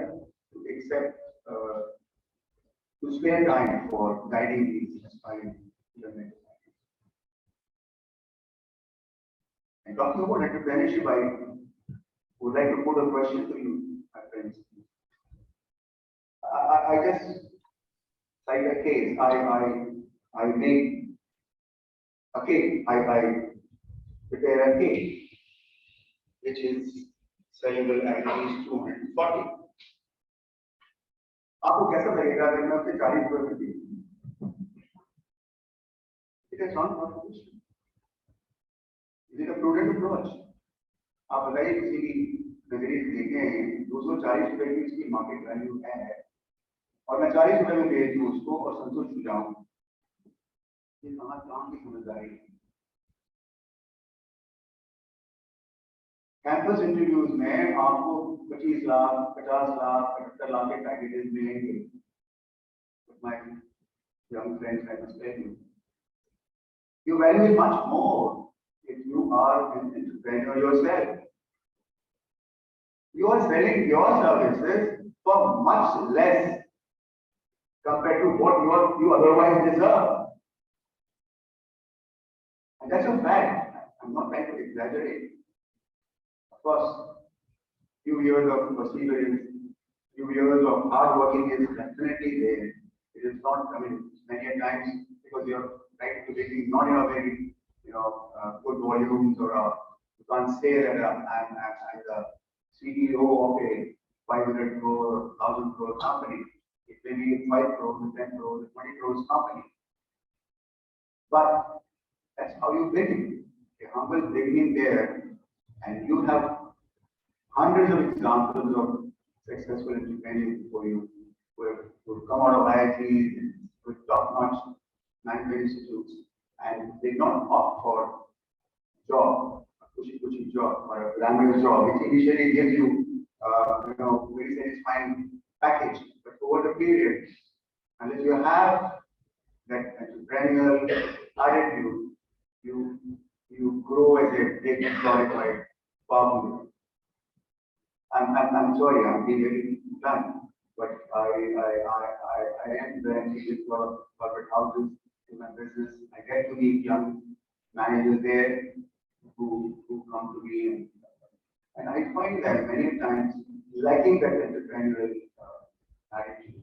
to accept to spare time for guiding these aspiring young. And talking about entrepreneurship, I would like to put a question to you, my friends. I just cite a case. I make a cake. I prepare a cake, which is sellable at least 240. आपको कैसा लगेगा अगर मैं उसे 40 रुपए में दूं? It is not proposition. Is it a prudent approach? आप बताइए किसी की नजरिए से देखें 240 रुपए की इसकी मार्केट वैल्यू है और मैं 40 रुपए में भेज दूं उसको और संतुष्ट हो जाऊं, ये कहाँ काम की समझदारी है। कैंपस इंटरव्यूज में आपको 25 लाख, 50 लाख, 75 लाख के पैकेजेस मिलेंगे। My young friends, I must tell you, you value it much more if you are an entrepreneur yourself. You are selling your services for much less compared to what you otherwise deserve. And that's a fact. I'm not trying to exaggerate. Of course, few years of perseverance, few years of hard working is definitely there. It is not, I mean, many a times because you're right to beginning, not in a very, good volumes or you can't say that I'm the CEO of a 500 crore, 1,000 crore company. It may be 5 crores, 10 crores, 20 crores company. But that's how you begin. A humble beginning there, and you have hundreds of examples of successful entrepreneurs before you who come out of IITs with top-notch management institutes and did not opt for job, a cushy job or a glamorous job, which initially gives you, very satisfying package. But over the period, unless you have that entrepreneurial attitude, you grow as a big glorified farmer. I'm sorry, I'm being very blunt, but I am renting with corporate houses in my business. I get to meet young managers there who come to me, and I find that many times lacking that entrepreneurial attitude.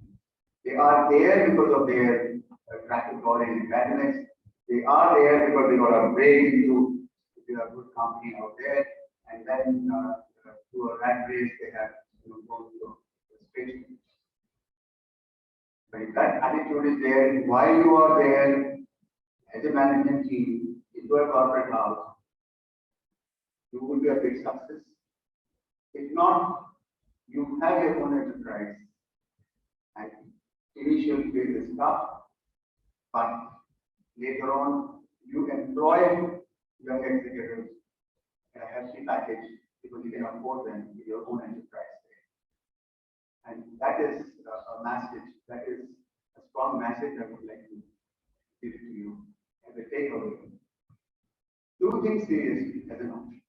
They are there because of their track record in academics. They are there because they got a break into a good company out there, and then through a rat race they have gone to the station. But if that attitude is there, while you are there as a management team into a corporate house, you will be a big success. If not, you have your own enterprise. And initial phase is tough, but later on you employ young executives in a hefty package because you can afford them with your own enterprise. And that is a message, that is a strong message I would like to give to you as a takeaway. Do things seriously as an option.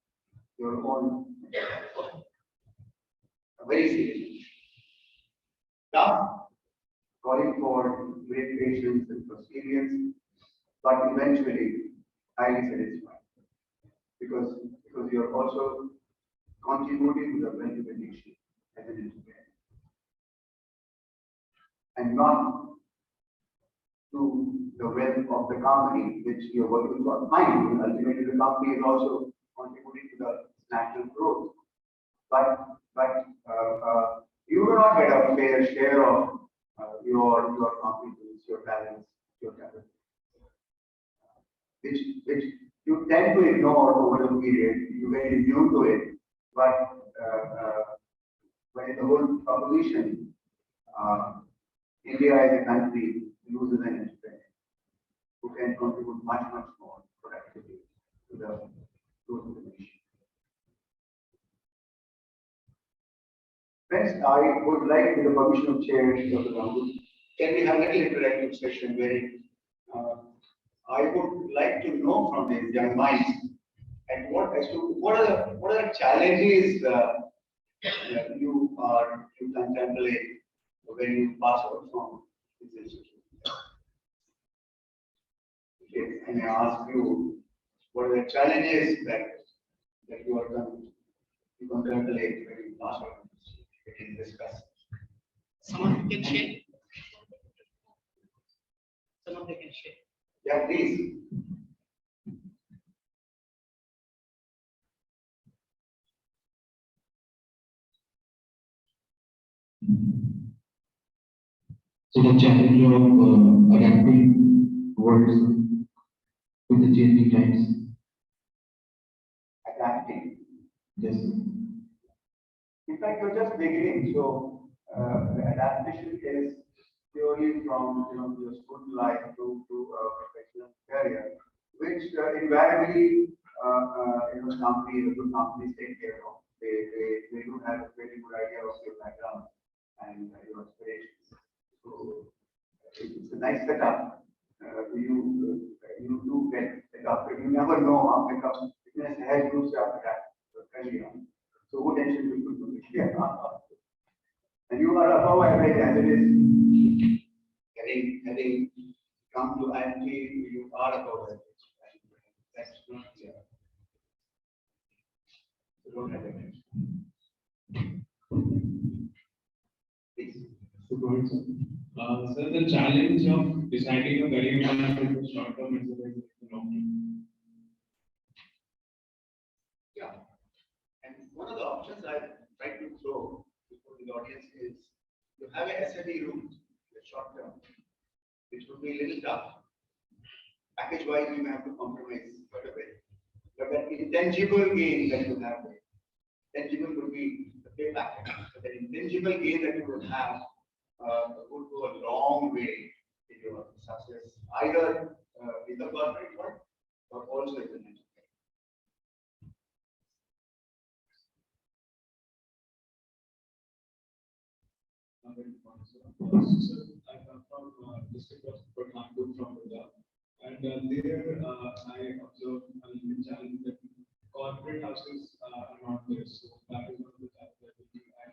Your own enterprise. Very serious. Tough, calling for great patience and perseverance, but eventually highly satisfying. Because you're also contributing to the wealth of the nation as an entrepreneur. And not to the wealth of the company which you're working for. Fine, ultimately the company is also contributing to the national growth. But you do not get a fair share of your competence, your talents, your capital, which you tend to ignore over the period. You get immune to it, but when in the whole proposition, India as a country loses an entrepreneur who can contribute much more productively to the growth of the nation. Friends, I would like, with the permission of Chair Dr. Rambu, can we have a little interactive session where I would like to know from these young minds and what are the challenges you contemplate when you pass out from this institution. Okay, and I ask you, what are the challenges that you contemplate when you pass out? We can discuss. Someone can share. Someone can share. Yeah, please. So the challenge of adapting words with the changing times. Adapting. Yes. In fact, you're just beginning, so the adaptation is purely from your school life to a professional career, which invariably companies, good companies take care of. They do have a very good idea of your background and your aspirations. So it's a nice setup. You do get set up, but you never know how the fitness has groups after that. So who tension will put to me? And you are above average as it is. Having come to IMT, you are above average. That's not clear. So don't have it. Please. So the challenge of deciding a career path is short term as well as long term. Yeah. And one of the options I try to throw before the audience is you have a SME route, the short term, which would be a little tough. Package wise, you may have to compromise quite a bit. But that intangible gain that you have, tangible would be the pay package. But the intangible gain that you would have would go a long way in your success, either in the corporate world or also in the network. I come from district of Nagpur from Punjab, and there I observed a little challenge that corporate houses are not there. So that is one of the challenges that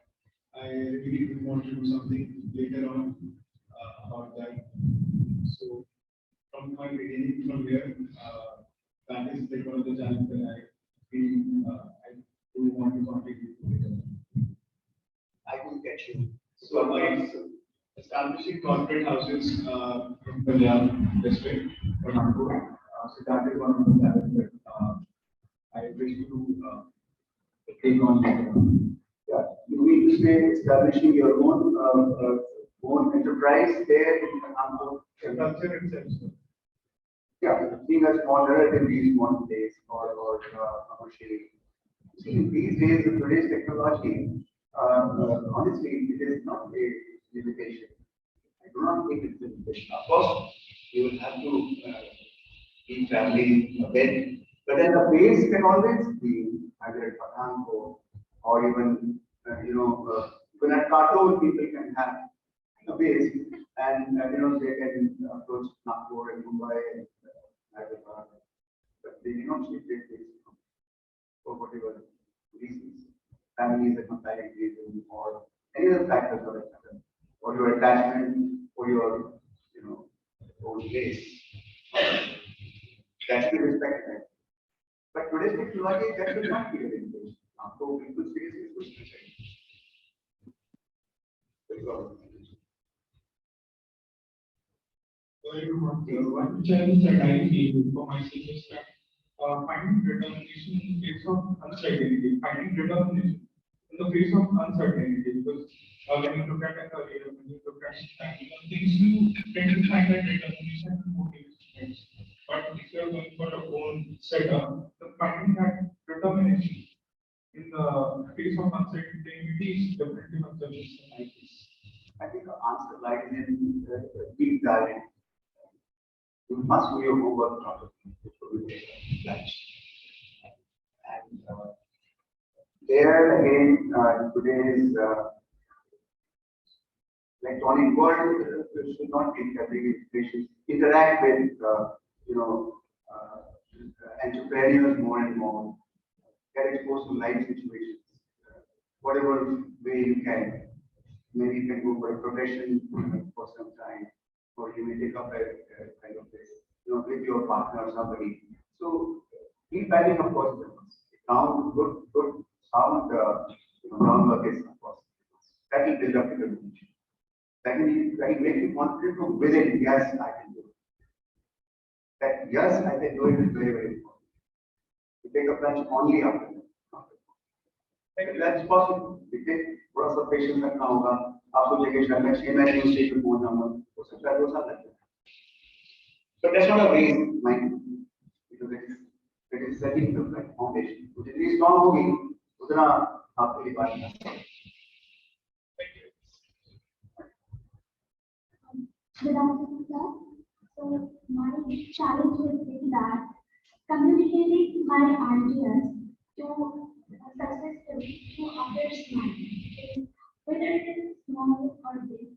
I really want to do something later on about that. So from my beginning from here, that is like one of the challenges that I feel I do want to contribute later. I will get you. So by establishing corporate houses in Punjab district or Nagpur, so that is one of the challenges that I wish to take on later. Yeah, you mean to say establishing your own enterprise there in Nagpur? The culture itself. Sir. Yeah, being a small, relatively small place or commercially. See, these days, in today's technology, honestly, it is not a limitation. I do not think it's a limitation. Of course, you will have to keep traveling a bit, but then the base can always be either at Pathankot or even, even at Katol, people can have a base and, they can approach Nagpur and Mumbai and Hyderabad, but they do not shift their base for whatever reasons. Family is a compelling reason or any other factors for that matter, or your attachment or your, own base. That should be respected. But today's technology, that should not be a limitation. So people's base is good to say. One challenge that I feel for myself is that finding determination in the face of uncertainty, finding determination in the face of uncertainty, because when you look at a career, when you look at things, you tend to find that determination and motivation. But if you are going for a own setup, then finding that determination in the face of uncertainty is definitely not the best I guess. I think the answer lies in deep diving. You must do your homework properly before you take a lunch. And there again, today's electronic world should not be having patients interact with entrepreneurs more and more, get exposed to life situations, whatever way you can. Maybe you can go for a profession for some time, or you may take up a kind of this, with your partner or somebody. So deep diving, of course, sound good sound, groundwork is of course that will build up your relationship. That will make you confident from within. Yes, I can do it. That yes, I can do it is very, very important. You take a plunge only after that. That's possible. थोड़ा सा patience रखना होगा आप सोचेंगे शायद मैं 6 महीने उस स्टेज पे पहुंच जाऊंगा हो सकता है 2 साल लग जाए but that's not a waste mind because it is setting the right foundation तो जितनी स्ट्रांग होगी उतना आपके लिए बात है Good afternoon, sir. So my challenge will be that communicating my ideas to successfully to others' mind, whether it is small or big.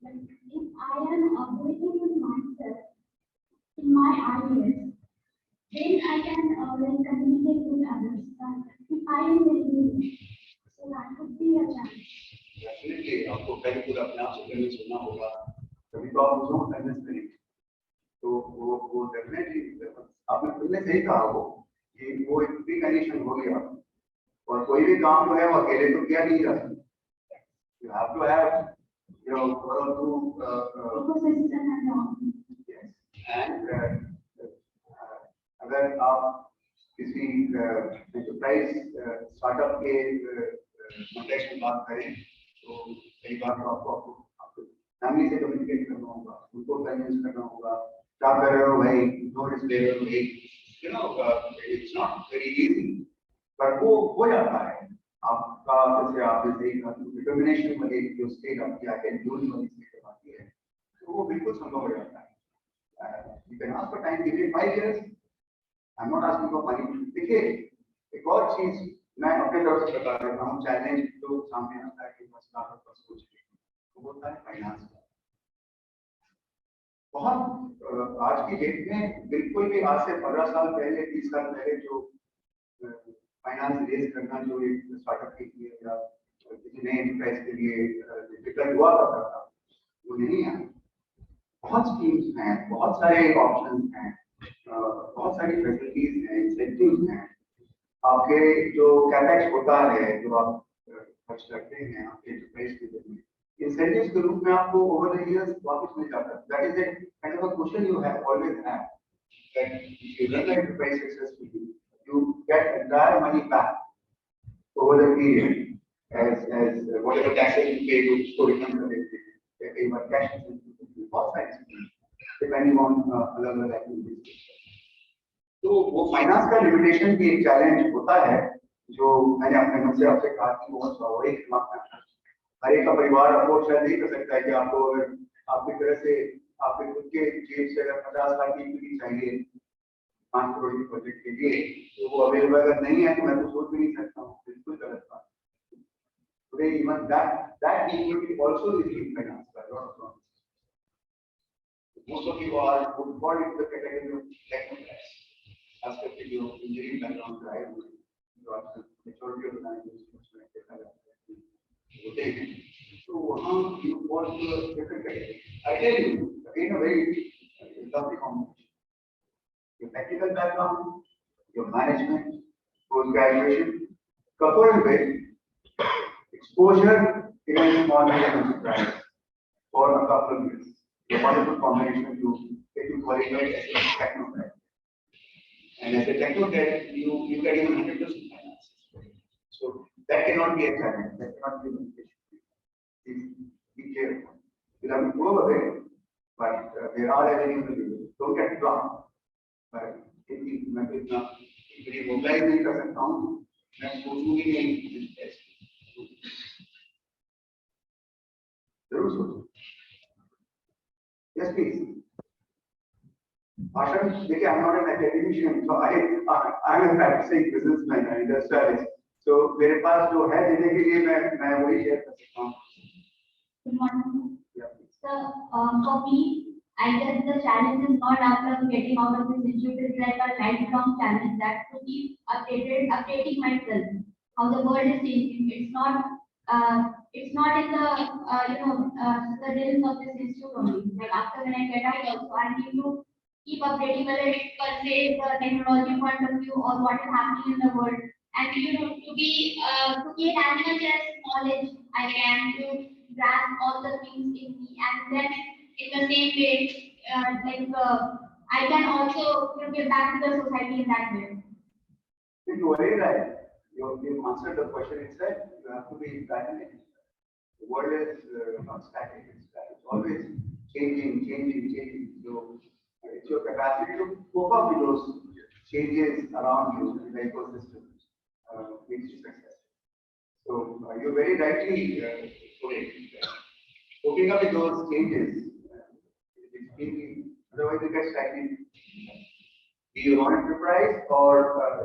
Like if I am believing in myself, in my ideas, then I can like communicate with others. But if I am very new, so that would be a challenge. Definitely आपको पहले खुद अपने आप से convince होना होगा, तभी तो आप उसको कन्विंस करेंगे। तो वो डेफिनेटली आपने खुद ने सही कहा वो कि वो एक प्री कंडीशन हो गया और कोई भी काम जो है वो अकेले तो किया नहीं जा सकता। You have to have, you know, one or two Ecosystem and all. yes. And अगर आप किसी एंटरप्राइज स्टार्टअप के कॉन्टेक्स्ट में बात करें तो कई बार तो आपको फैमिली से कम्युनिकेट करना होगा, उनको कन्विंस करना होगा, क्या कर रहे हो भाई, नो डिस्प्ले भाई, you know it's not very easy, पर वो हो जाता है। आपका जैसे आपने सही कहा डिटर्मिनेशन वाली जो स्टेट आपकी आके यूज वाली स्टेट आती है तो वो बिल्कुल संभव हो जाता है। You can ask for time, give me 5 years, I am not asking for money. देखिए एक और चीज मैं अपने तरफ से बता देता हूँ, चैलेंज जो सामने आता है कि स्टार्टअप पर सोच के वो होता है फाइनेंस का। बहुत आज की डेट में बिल्कुल भी आज से 15 साल पहले 20 साल पहले जो फाइनेंस रेज करना जो एक स्टार्टअप के लिए या किसी नए एंटरप्राइज के लिए डिफिकल्ट हुआ करता था वो नहीं है। बहुत स्कीम्स हैं, बहुत सारे ऑप्शंस हैं, बहुत सारी फैसिलिटीज हैं, इंसेंटिव्स हैं। आपके जो कैपेक्स होता है जो आप खर्च करते हैं आपके एंटरप्राइज के लिए इंसेंटिव्स के रूप में आपको ओवर द इयर्स वापस मिल जाता है। That is the kind of a question you have always have that if you run the enterprise successfully you get entire money back over the period as whatever taxes you pay to store income collected, they pay by cash बहुत सारी depending on अलग-अलग activities। तो वो finance का limitation भी एक challenge होता है जो मैंने अपने मन से आपसे कहा कि बहुत स्वाभाविक मामला है। हर एक का परिवार अफोर्ड शायद नहीं कर सकता है कि आपको अगर आपकी तरह से आपके खुद के जेब से अगर 50 लाख की इक्विटी चाहिए 5 करोड़ के प्रोजेक्ट के लिए तो वो अवेलेबल अगर नहीं है तो मैं तो सोच भी नहीं सकता हूँ, बिल्कुल गलत बात। Today even that equity also is being financed by a lot of firms. Most of you are would fall into the category of technocrats, aspect of your engineering background drive, you are the majority of the time so how you fall to a different category. I tell you, again a very lovely combination. Your technical background, your management, post graduation, coupled with exposure in a small enterprise for a couple of years. A wonderful combination to get you qualified as a technocrat. And as a technocrat, you get even 100% finance. So that cannot be a challenge. That cannot be a limitation. Be careful. You have to go away, but there are avenues. Don't get wrong. मैं तो इतना mobile नहीं कर सकता हूँ, मैं सोचूंगी नहीं जरूर सोचूं। Yes, please. Ashan, देखिए, I'm not an academician, so I'm a practicing businessman and industrialist. So मेरे पास जो है देने के लिए मैं वही शेयर कर सकता हूँ। Good morning. Yeah. So, for me, I guess the challenge is not after getting out of this institute, it's like a lifelong challenge that to keep updating myself, how the world is changing. It's not in the the realms of this institute only. Like after when I get out also, I need to keep updating whether it's per se the technology point of view or what is happening in the world. And to gain as much as knowledge I can to grasp all the things in me, and then in the same way, I can also give back to the society in that way. You are very right. You answered the question itself. You have to be dynamic. The world is not static. It's always changing. So it's your capacity to cope up with those changes around you in the ecosystem makes you successful. So you very rightly put it. Coping up with those changes Otherwise you get stagnant. Do you want enterprise or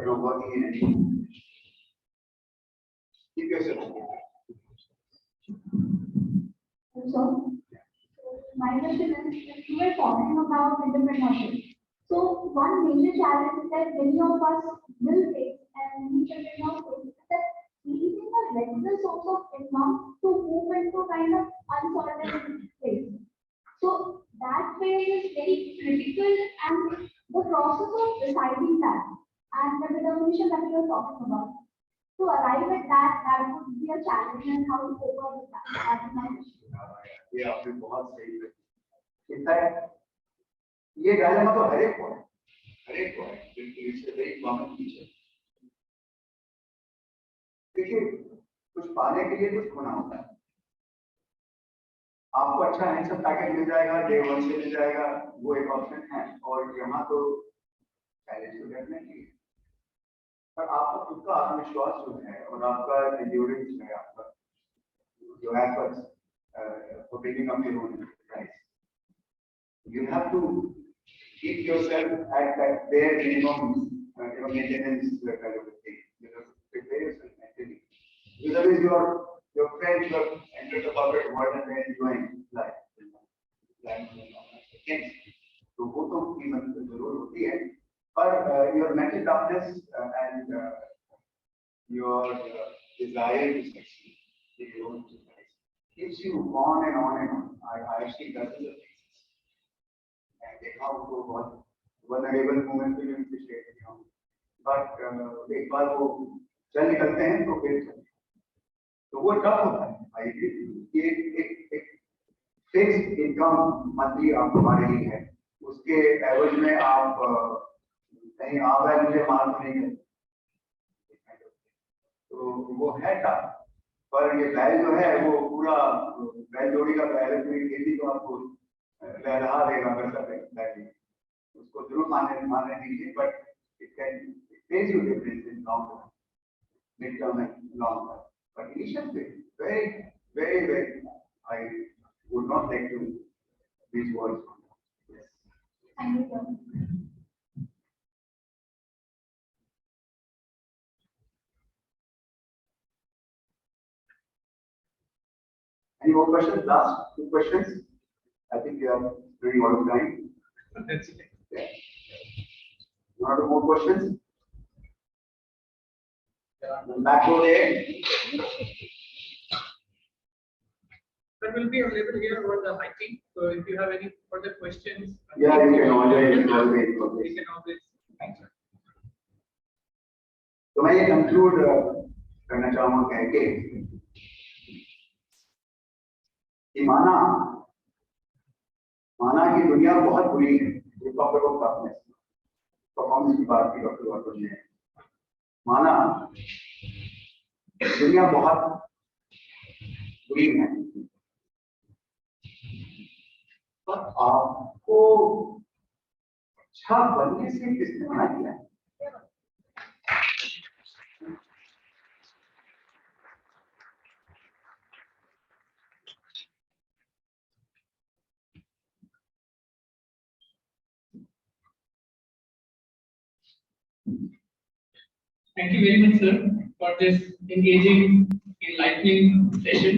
working in any? Keep yourself. So, my question is, if you were talking about entrepreneurship, so one major challenge that many of us will face and we entrepreneurs face is that leaving a regular source of income to move into kind of uncertain phase. So that phase is very critical, and the process of deciding that and the determination that you are talking about. To arrive at that, that would be a challenge, and how to cope up with that. That is my question. ये आपने बहुत सही कहा। In fact ये dilemma तो हर एक को है, बिल्कुल इससे वेरी कॉमन फीचर। देखिए कुछ पाने के लिए कुछ खोना होता है। आपको अच्छा हैंडसम पैकेज मिल जाएगा, डे 1 से मिल जाएगा, वो एक ऑप्शन है, और यहाँ तो चैलेंज तो डेफिनेटली, पर आपका खुद का आत्मविश्वास जो है और आपका एंड्योरेंस जो है, आपका जो efforts for picking up your own enterprise, you have to keep yourself at that bare minimum maintenance kind of a thing. You have to prepare yourself mentally. Because otherwise your friends who have entered the corporate world and they're enjoying life तो वो तो कीमत जरूर होती है, पर your mental toughness and your desire to succeed in your own enterprise keeps you on and on and on. I actually dozens of cases and देखा उनको बहुत vulnerable moments पे भी उनसे शेयर किया हूँ, but एक बार वो चल निकलते हैं तो फिर तो वो टफ होता है। आई एग्री, एक फिक्स्ड इनकम मंथली आप हमारे लिए है, उसके एवरेज में आप कहीं आप है मुझे मार नहीं है, तो वो है टफ। पर ये बैल जो है वो पूरा बैल जोड़ी का बैल है, पूरी खेती तो आपको लहरा देगा अगर सब बैल, उसको जरूर मानने दीजिए, but it can make you difference in long term, mid term and long term. But initially, very, I would not like to these words. Yes. Thank you, sir. Any more questions? Last 2 questions. I think we are pretty out of time. That's it. Yeah. 1 or 2 more questions? Back to the That will be available here over the mic. So if you have any further questions, yeah, you can always. You can always. Thank you. तो मैं ये conclude करना चाहूंगा कह के कि माना की दुनिया बहुत बुरी है, परफॉर्मेंस की बात की डॉक्टर गौतम ने, माना दुनिया बहुत बुरी है, पर आपको अच्छा बनने से किसने मना किया? Thank you very much, sir, for this engaging, enlightening session.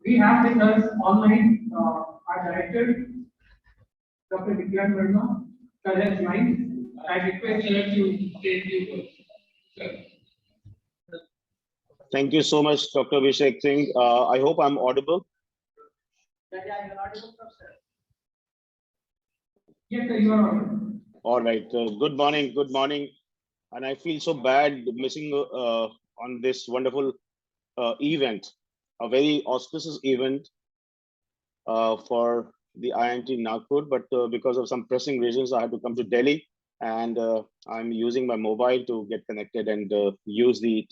We have with us online our director, Dr. Vikram Verma. Sir has joined. I request her to take you. Sir. Thank you so much, Dr. Abhishek Singh. I hope I'm audible. Yeah, you're audible, sir. Yes, sir, you are audible. All right. Good morning. And I feel so bad missing on this wonderful event, a very auspicious event for the IMT Nagpur. But because of some pressing reasons, I had to come to Delhi, and I'm using my mobile to get connected and use the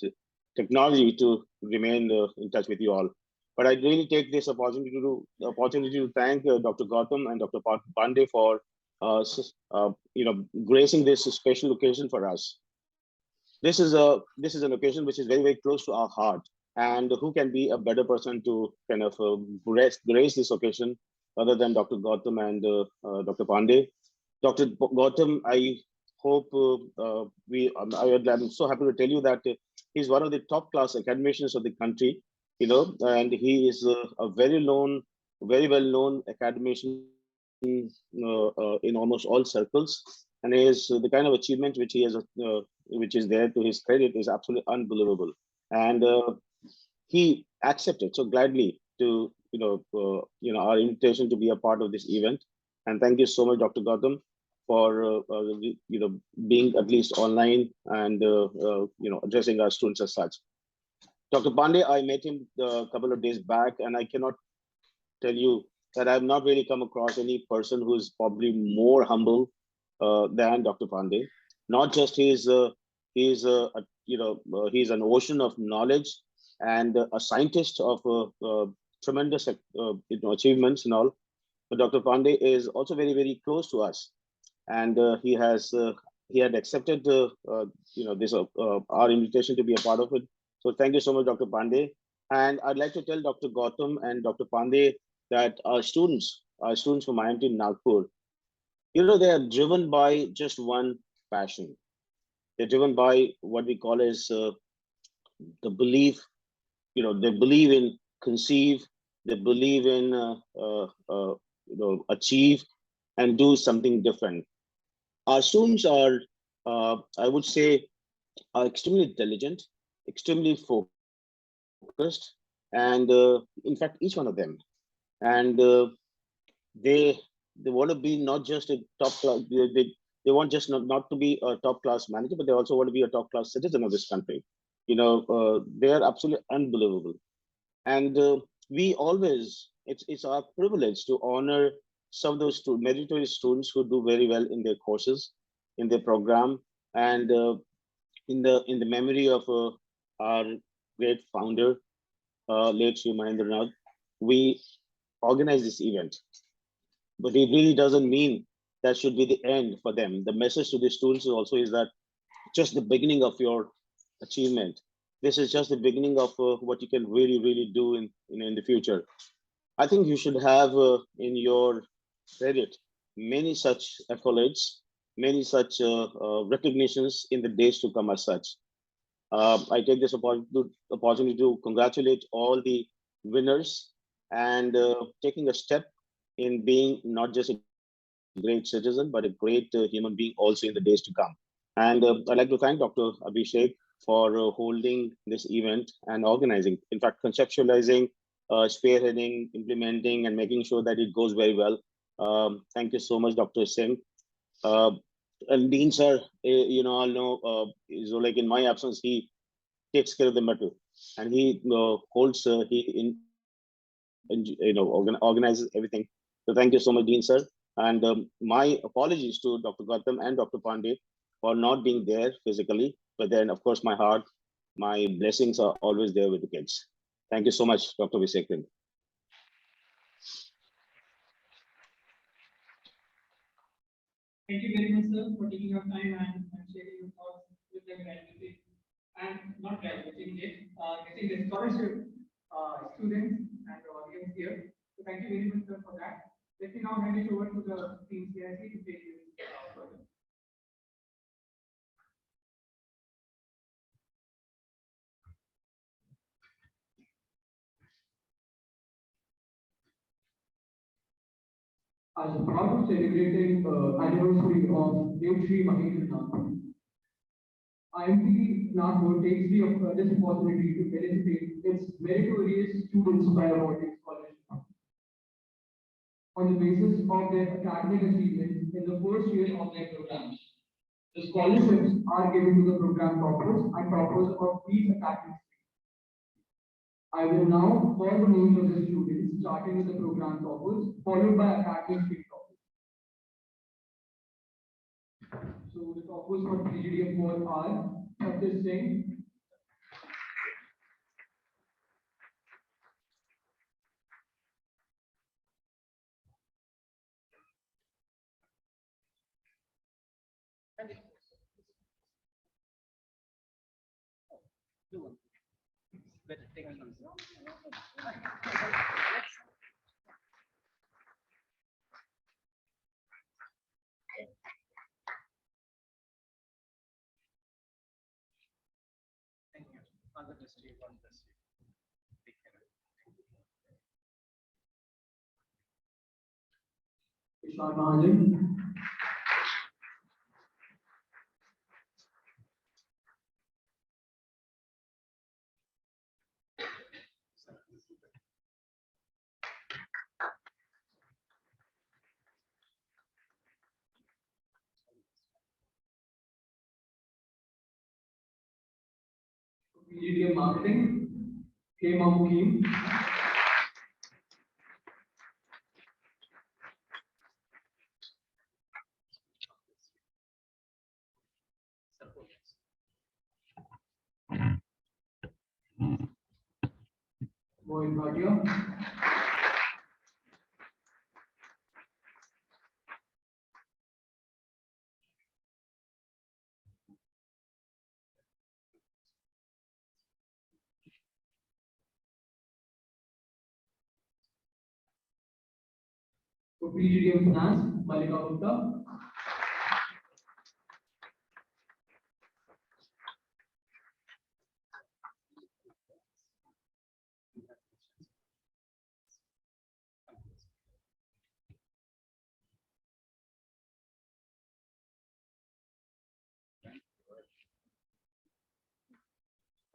technology to remain in touch with you all. But I really take this opportunity to thank Dr. Gautam and Dr. Pandey for gracing this special occasion for us. This is an occasion which is very, very close to our heart, and who can be a better person to kind of grace this occasion other than Dr. Gautam and Dr. Pandey. Dr. Gautam, I hope I'm so happy to tell you that he's one of the top class academicians of the country, and he is a very well known academician in almost all circles. And his the kind of achievement which he has, which is there to his credit, is absolutely unbelievable. And he accepted so gladly to our invitation to be a part of this event. And thank you so much, Dr. Gautam, for being at least online and addressing our students as such. Dr. Pandey, I met him a couple of days back, and I cannot tell you that I've not really come across any person who is probably more humble than Dr. Pandey. Not just he's an ocean of knowledge and a scientist of tremendous achievements and all. But Dr. Pandey is also very, very close to us, and he had accepted this our invitation to be a part of it. So thank you so much, Dr. Pandey. And I'd like to tell Dr. Gautam and Dr. Pandey that our students from IMT Nagpur, they are driven by just one passion. They're driven by what we call as the belief. They believe in conceive, they believe in achieve and do something different. Our students are, I would say, are extremely diligent, extremely focused, and in fact, each one of them. And they want to be not just a top class, they want just not to be a top class manager, but they also want to be a top class citizen of this country. They are absolutely unbelievable. And we always, it's our privilege to honor some of those meritorious students who do very well in their courses, in their program, and in the memory of our great founder, late Shri Mahendra Nath, we organize this event. But it really doesn't mean that should be the end for them. The message to the students also is that just the beginning of your achievement. This is just the beginning of what you can really, really do in the future. I think you should have in your credit many such accolades, many such recognitions in the days to come as such. I take this opportunity to congratulate all the winners and taking a step in being not just a great citizen, but a great human being also in the days to come. And I'd like to thank Dr. Abhishek for holding this event and organizing, in fact, conceptualizing, spearheading, implementing, and making sure that it goes very well. Thank you so much, Dr. Singh. And Dean sir, I'll know, so like in my absence, he takes care of the matter, and he holds, organizes everything. So thank you so much, Dean sir. And my apologies to Dr. Gautam and Dr. Pandey for not being there physically, but then of course my heart, my blessings are always there with the kids. Thank you so much, Dr. Abhishek. Thank you very much, sir, for taking your time and sharing your thoughts with the graduates and not graduates, getting the scholarship students and the audience here. So thank you very much, sir, for that. Let me now hand it over to the team CIC to take this further. As a part of celebrating anniversary of late Shri Mahendra Nath, IMT Nagpur takes this opportunity to felicitate its meritorious students by awarding scholarships on the basis of their academic achievements in the first year of their program. The scholarships are given to the program toppers and toppers of each academic stream. I will now call the names of the students, starting with the program toppers, followed by academic stream toppers. So the toppers for PGDM 4 are Satyaj Singh, All the best to you. All the best to you. Take care. Shri Mahendra. PGDM Marketing, K. Mamukim. Mohit Bhatia. For PGDM Finance, Malika Gupta.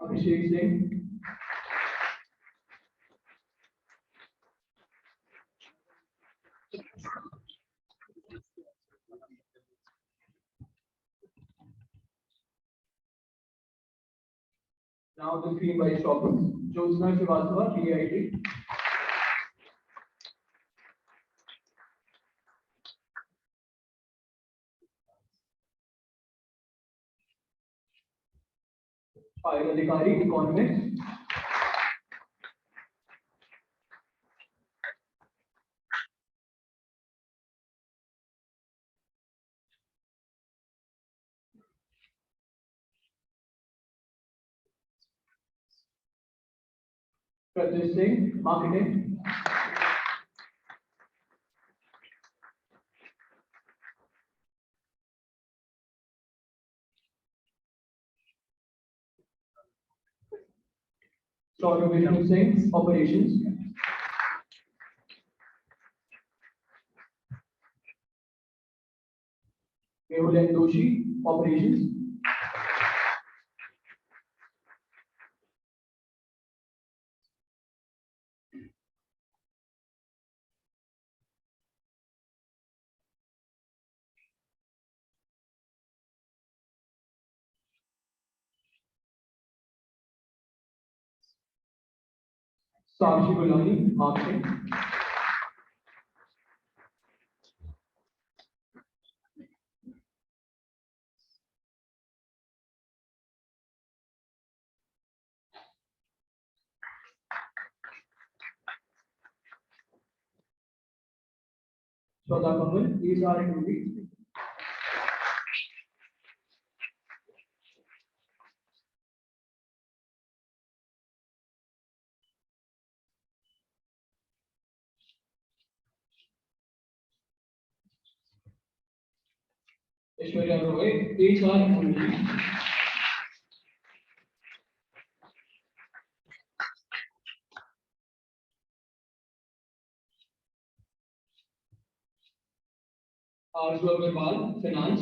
Abhishek Singh. Now the three vice toppers. Jyotsna Srivastava, PIT. Payal Adhikari, Economics. Pratyush Singh, Marketing. Saurav Vishnu Singh, Operations. Mehul Doshi, Operations. Sakshi Gulani, Marketing. Shweta Kamal, HR and Duty. Aishwarya Roy, HR and Duty. Arshu Agarwal, Finance.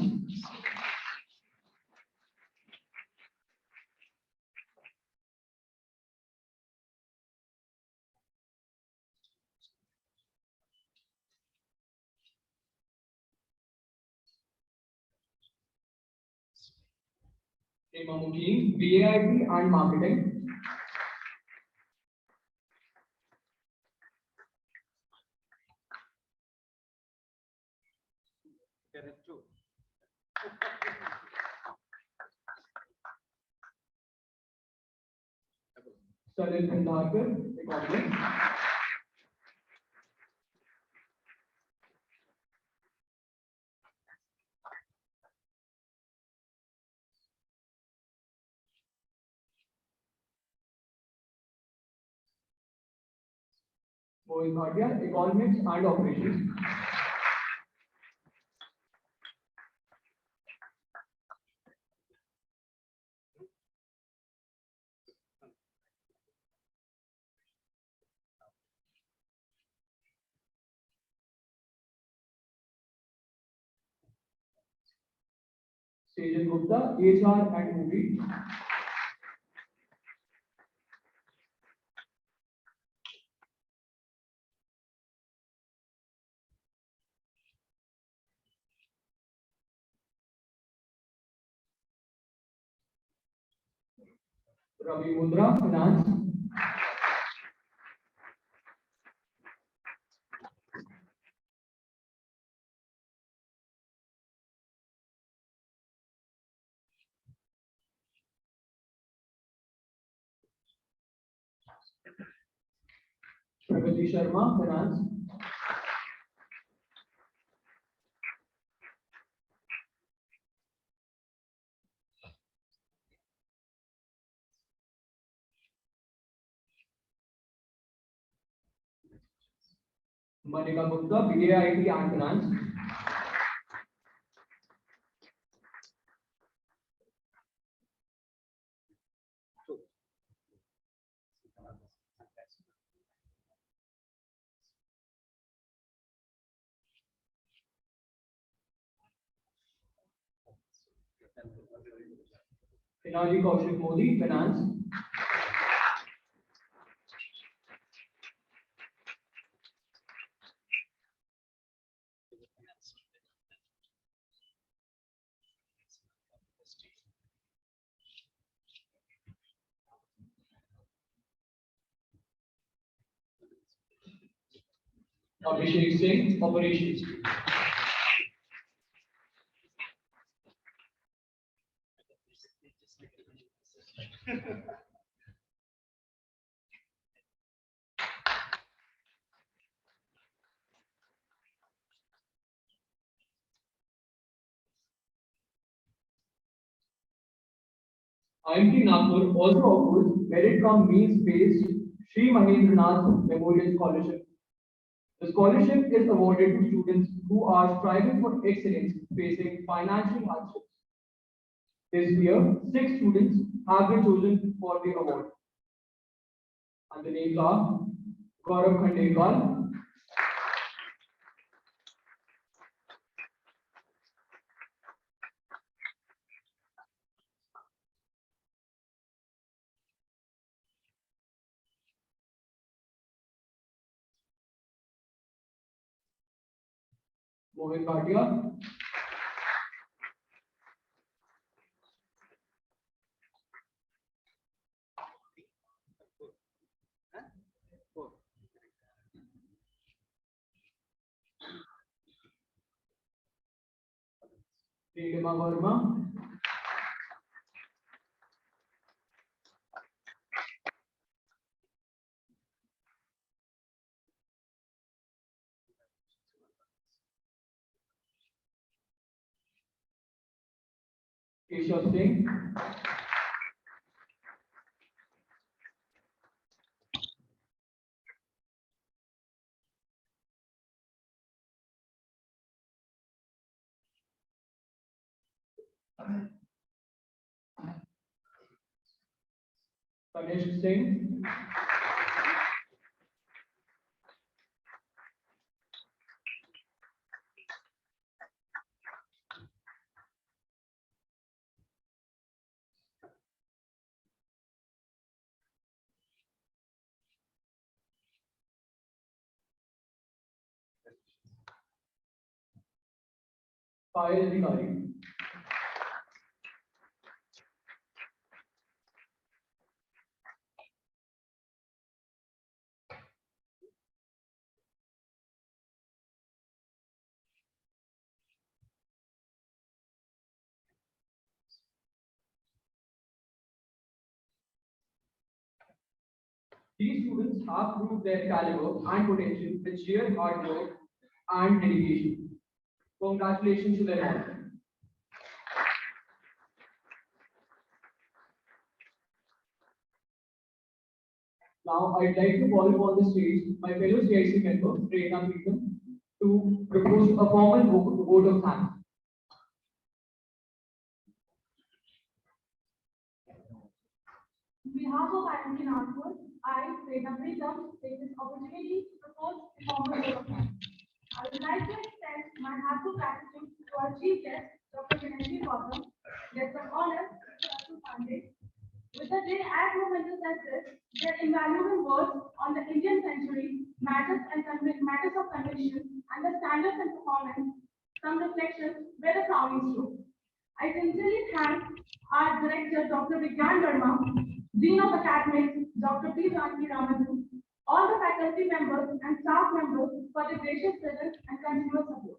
Shri Mahendra, BAIT and Marketing. There is two. Salil Bhandarkar, Economics. Mohit Bhatia, Economics and Operations. Sejan Gupta, HR and Movie. Ravi Mundra, Finance. Pragati Sharma, Finance. Manika Gupta, BA IT and Finance. Pinaji Kaushik Modi, Finance. Abhishek Singh, Operations. IMT Nagpur also offers merit cum means based Shri Mahendra Nath Memorial Scholarship. The scholarship is awarded to students who are striving for excellence facing financial hardships. This year, 6 students have been chosen for the award. And the names are Gaurav Khandekar, Mohit Bhatia, Nilima Verma, Keshav Singh, Tanishq Singh, Payal Adhikari. These students have proved their caliber and potential with sheer hard work and dedication. Congratulations to them all. Now, I'd like to call upon the stage my fellow CIC member, Prerna Preetham, to propose a formal vote of thanks. On behalf of IMT Nagpur, I, Prerna Preetham, take this opportunity to propose a formal vote of thanks. I would like to extend my heartfelt gratitude to our Chief Guest, Dr. Vinay Gautam, they add momentous address their invaluable words on the Indian century, matters of conviction, and the standards and performance, some reflections were the crowning stroke. I sincerely thank our director, Dr. Vigyan Verma, Dean of Academics, Dr. P. Janki Ramadhu, all the faculty members and staff members for their gracious presence and continuous support.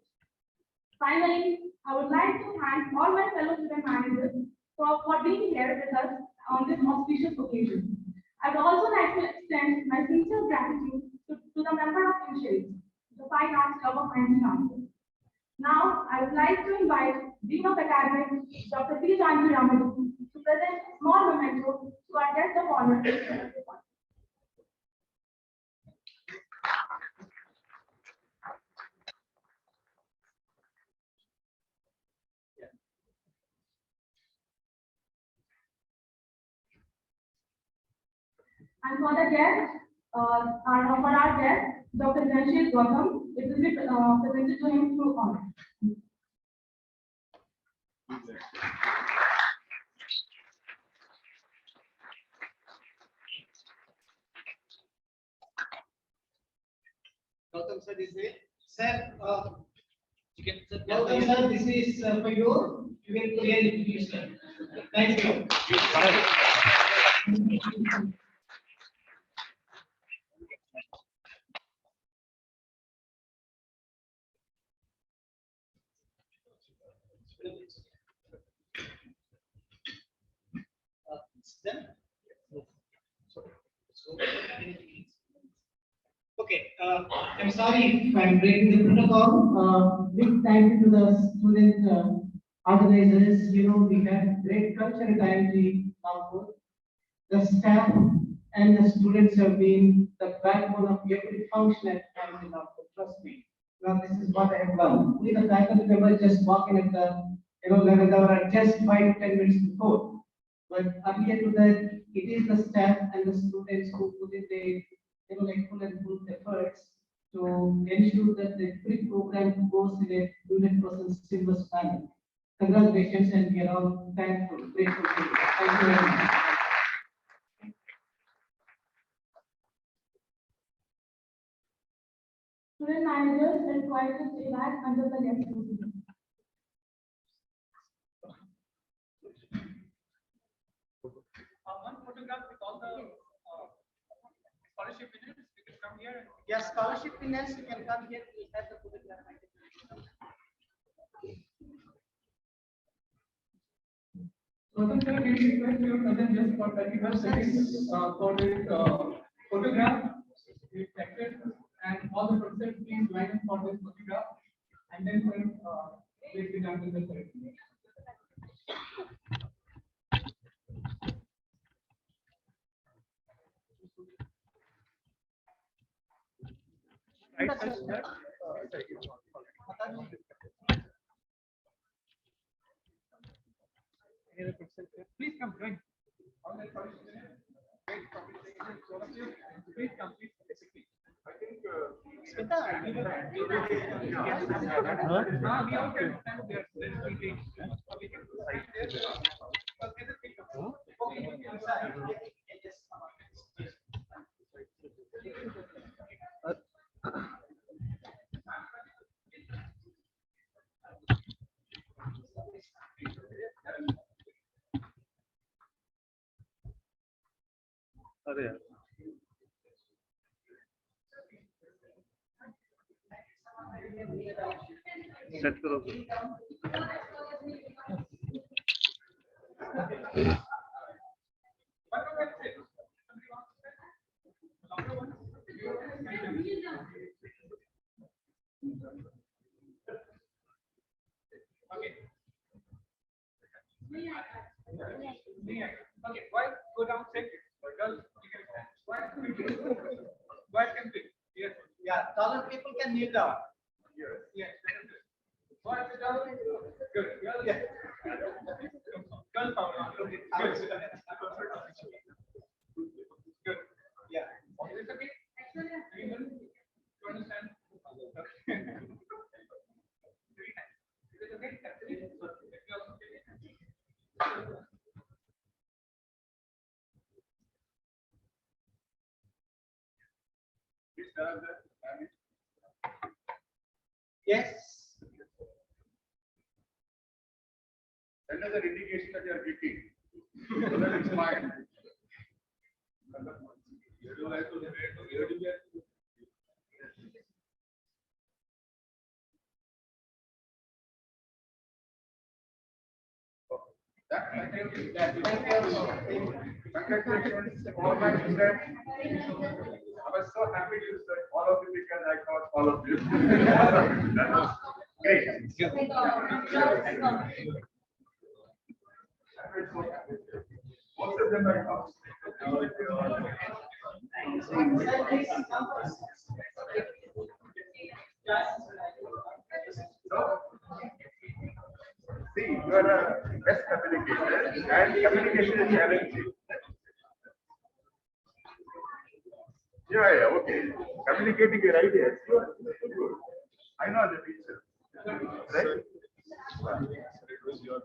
Finally, I would like to thank all my fellow student managers for being here with us on this auspicious occasion. I would also like to extend my sincere gratitude to the member of INSHADE, the Fine Arts Club of IMT Nagpur. Now, I would like to invite Dean of Academics, Dr. P. Janki Ramadhu, to present a small memento to our guest of honor. And for the guest, for our guest, Dr. Shri Gautam, it will be presented to him through honor. Gautam sir is there. Sir, you can, sir, Welcome, sir. This is for you. You will clearly introduce, sir. Thank you. Done? Okay, I'm sorry if I'm breaking the protocol. Big thank you to the student organizers. You know, we have great culture at IMT Nagpur. The staff and the students have been the backbone of every function at IMT Nagpur. Trust me. Now, this is what I have done. We, the faculty members, just walk in at the 11th hour, just 5 to 10 minutes before. But earlier to that, it is the staff and the students who put in their full and full efforts to ensure that the pre-program goes in a 100% seamless manner. Congratulations, and we are all thankful, grateful to you. Thank you very much. Student managers are required to stay back until the guest proceeding. One photograph with all the scholarship winners. You can come here. yes, scholarship winners, you can come here. We have the photograph. Gautam sir, we request your presence just for 31 seconds for this photograph. We accepted, and all the professors please line up for this photograph, and then sir, we'll be done with the ceremony. Right, sir. Please come, join. All the scholarship winners. Great congratulations to all of you. Please come, please. I think Smita, you will- we all can stand there. Let's meeting. We can stand there. Okay, just pick up. Okay, you can decide. अरे यार set करो Okay, boys, go down, take it. Girls, you can stand. Boys can pick. Yes. Yeah, taller people can kneel down. Yes. Boys, sit down. Good. Girls, yes. Girls, power. Good. Good. Yeah. Is this okay? Anyone? You understand? Okay. Is it okay? Girls, okay. Yes. Send us an indication that you are getting. So that it's fine. Congratulations, all my students. I was so happy to see all of you because I got all of you. That was great. Most of them are house. So, see, you are a best communicator and communication is challenging. Yeah, okay. Communicating your ideas. Good. I know the teacher. Right? It was your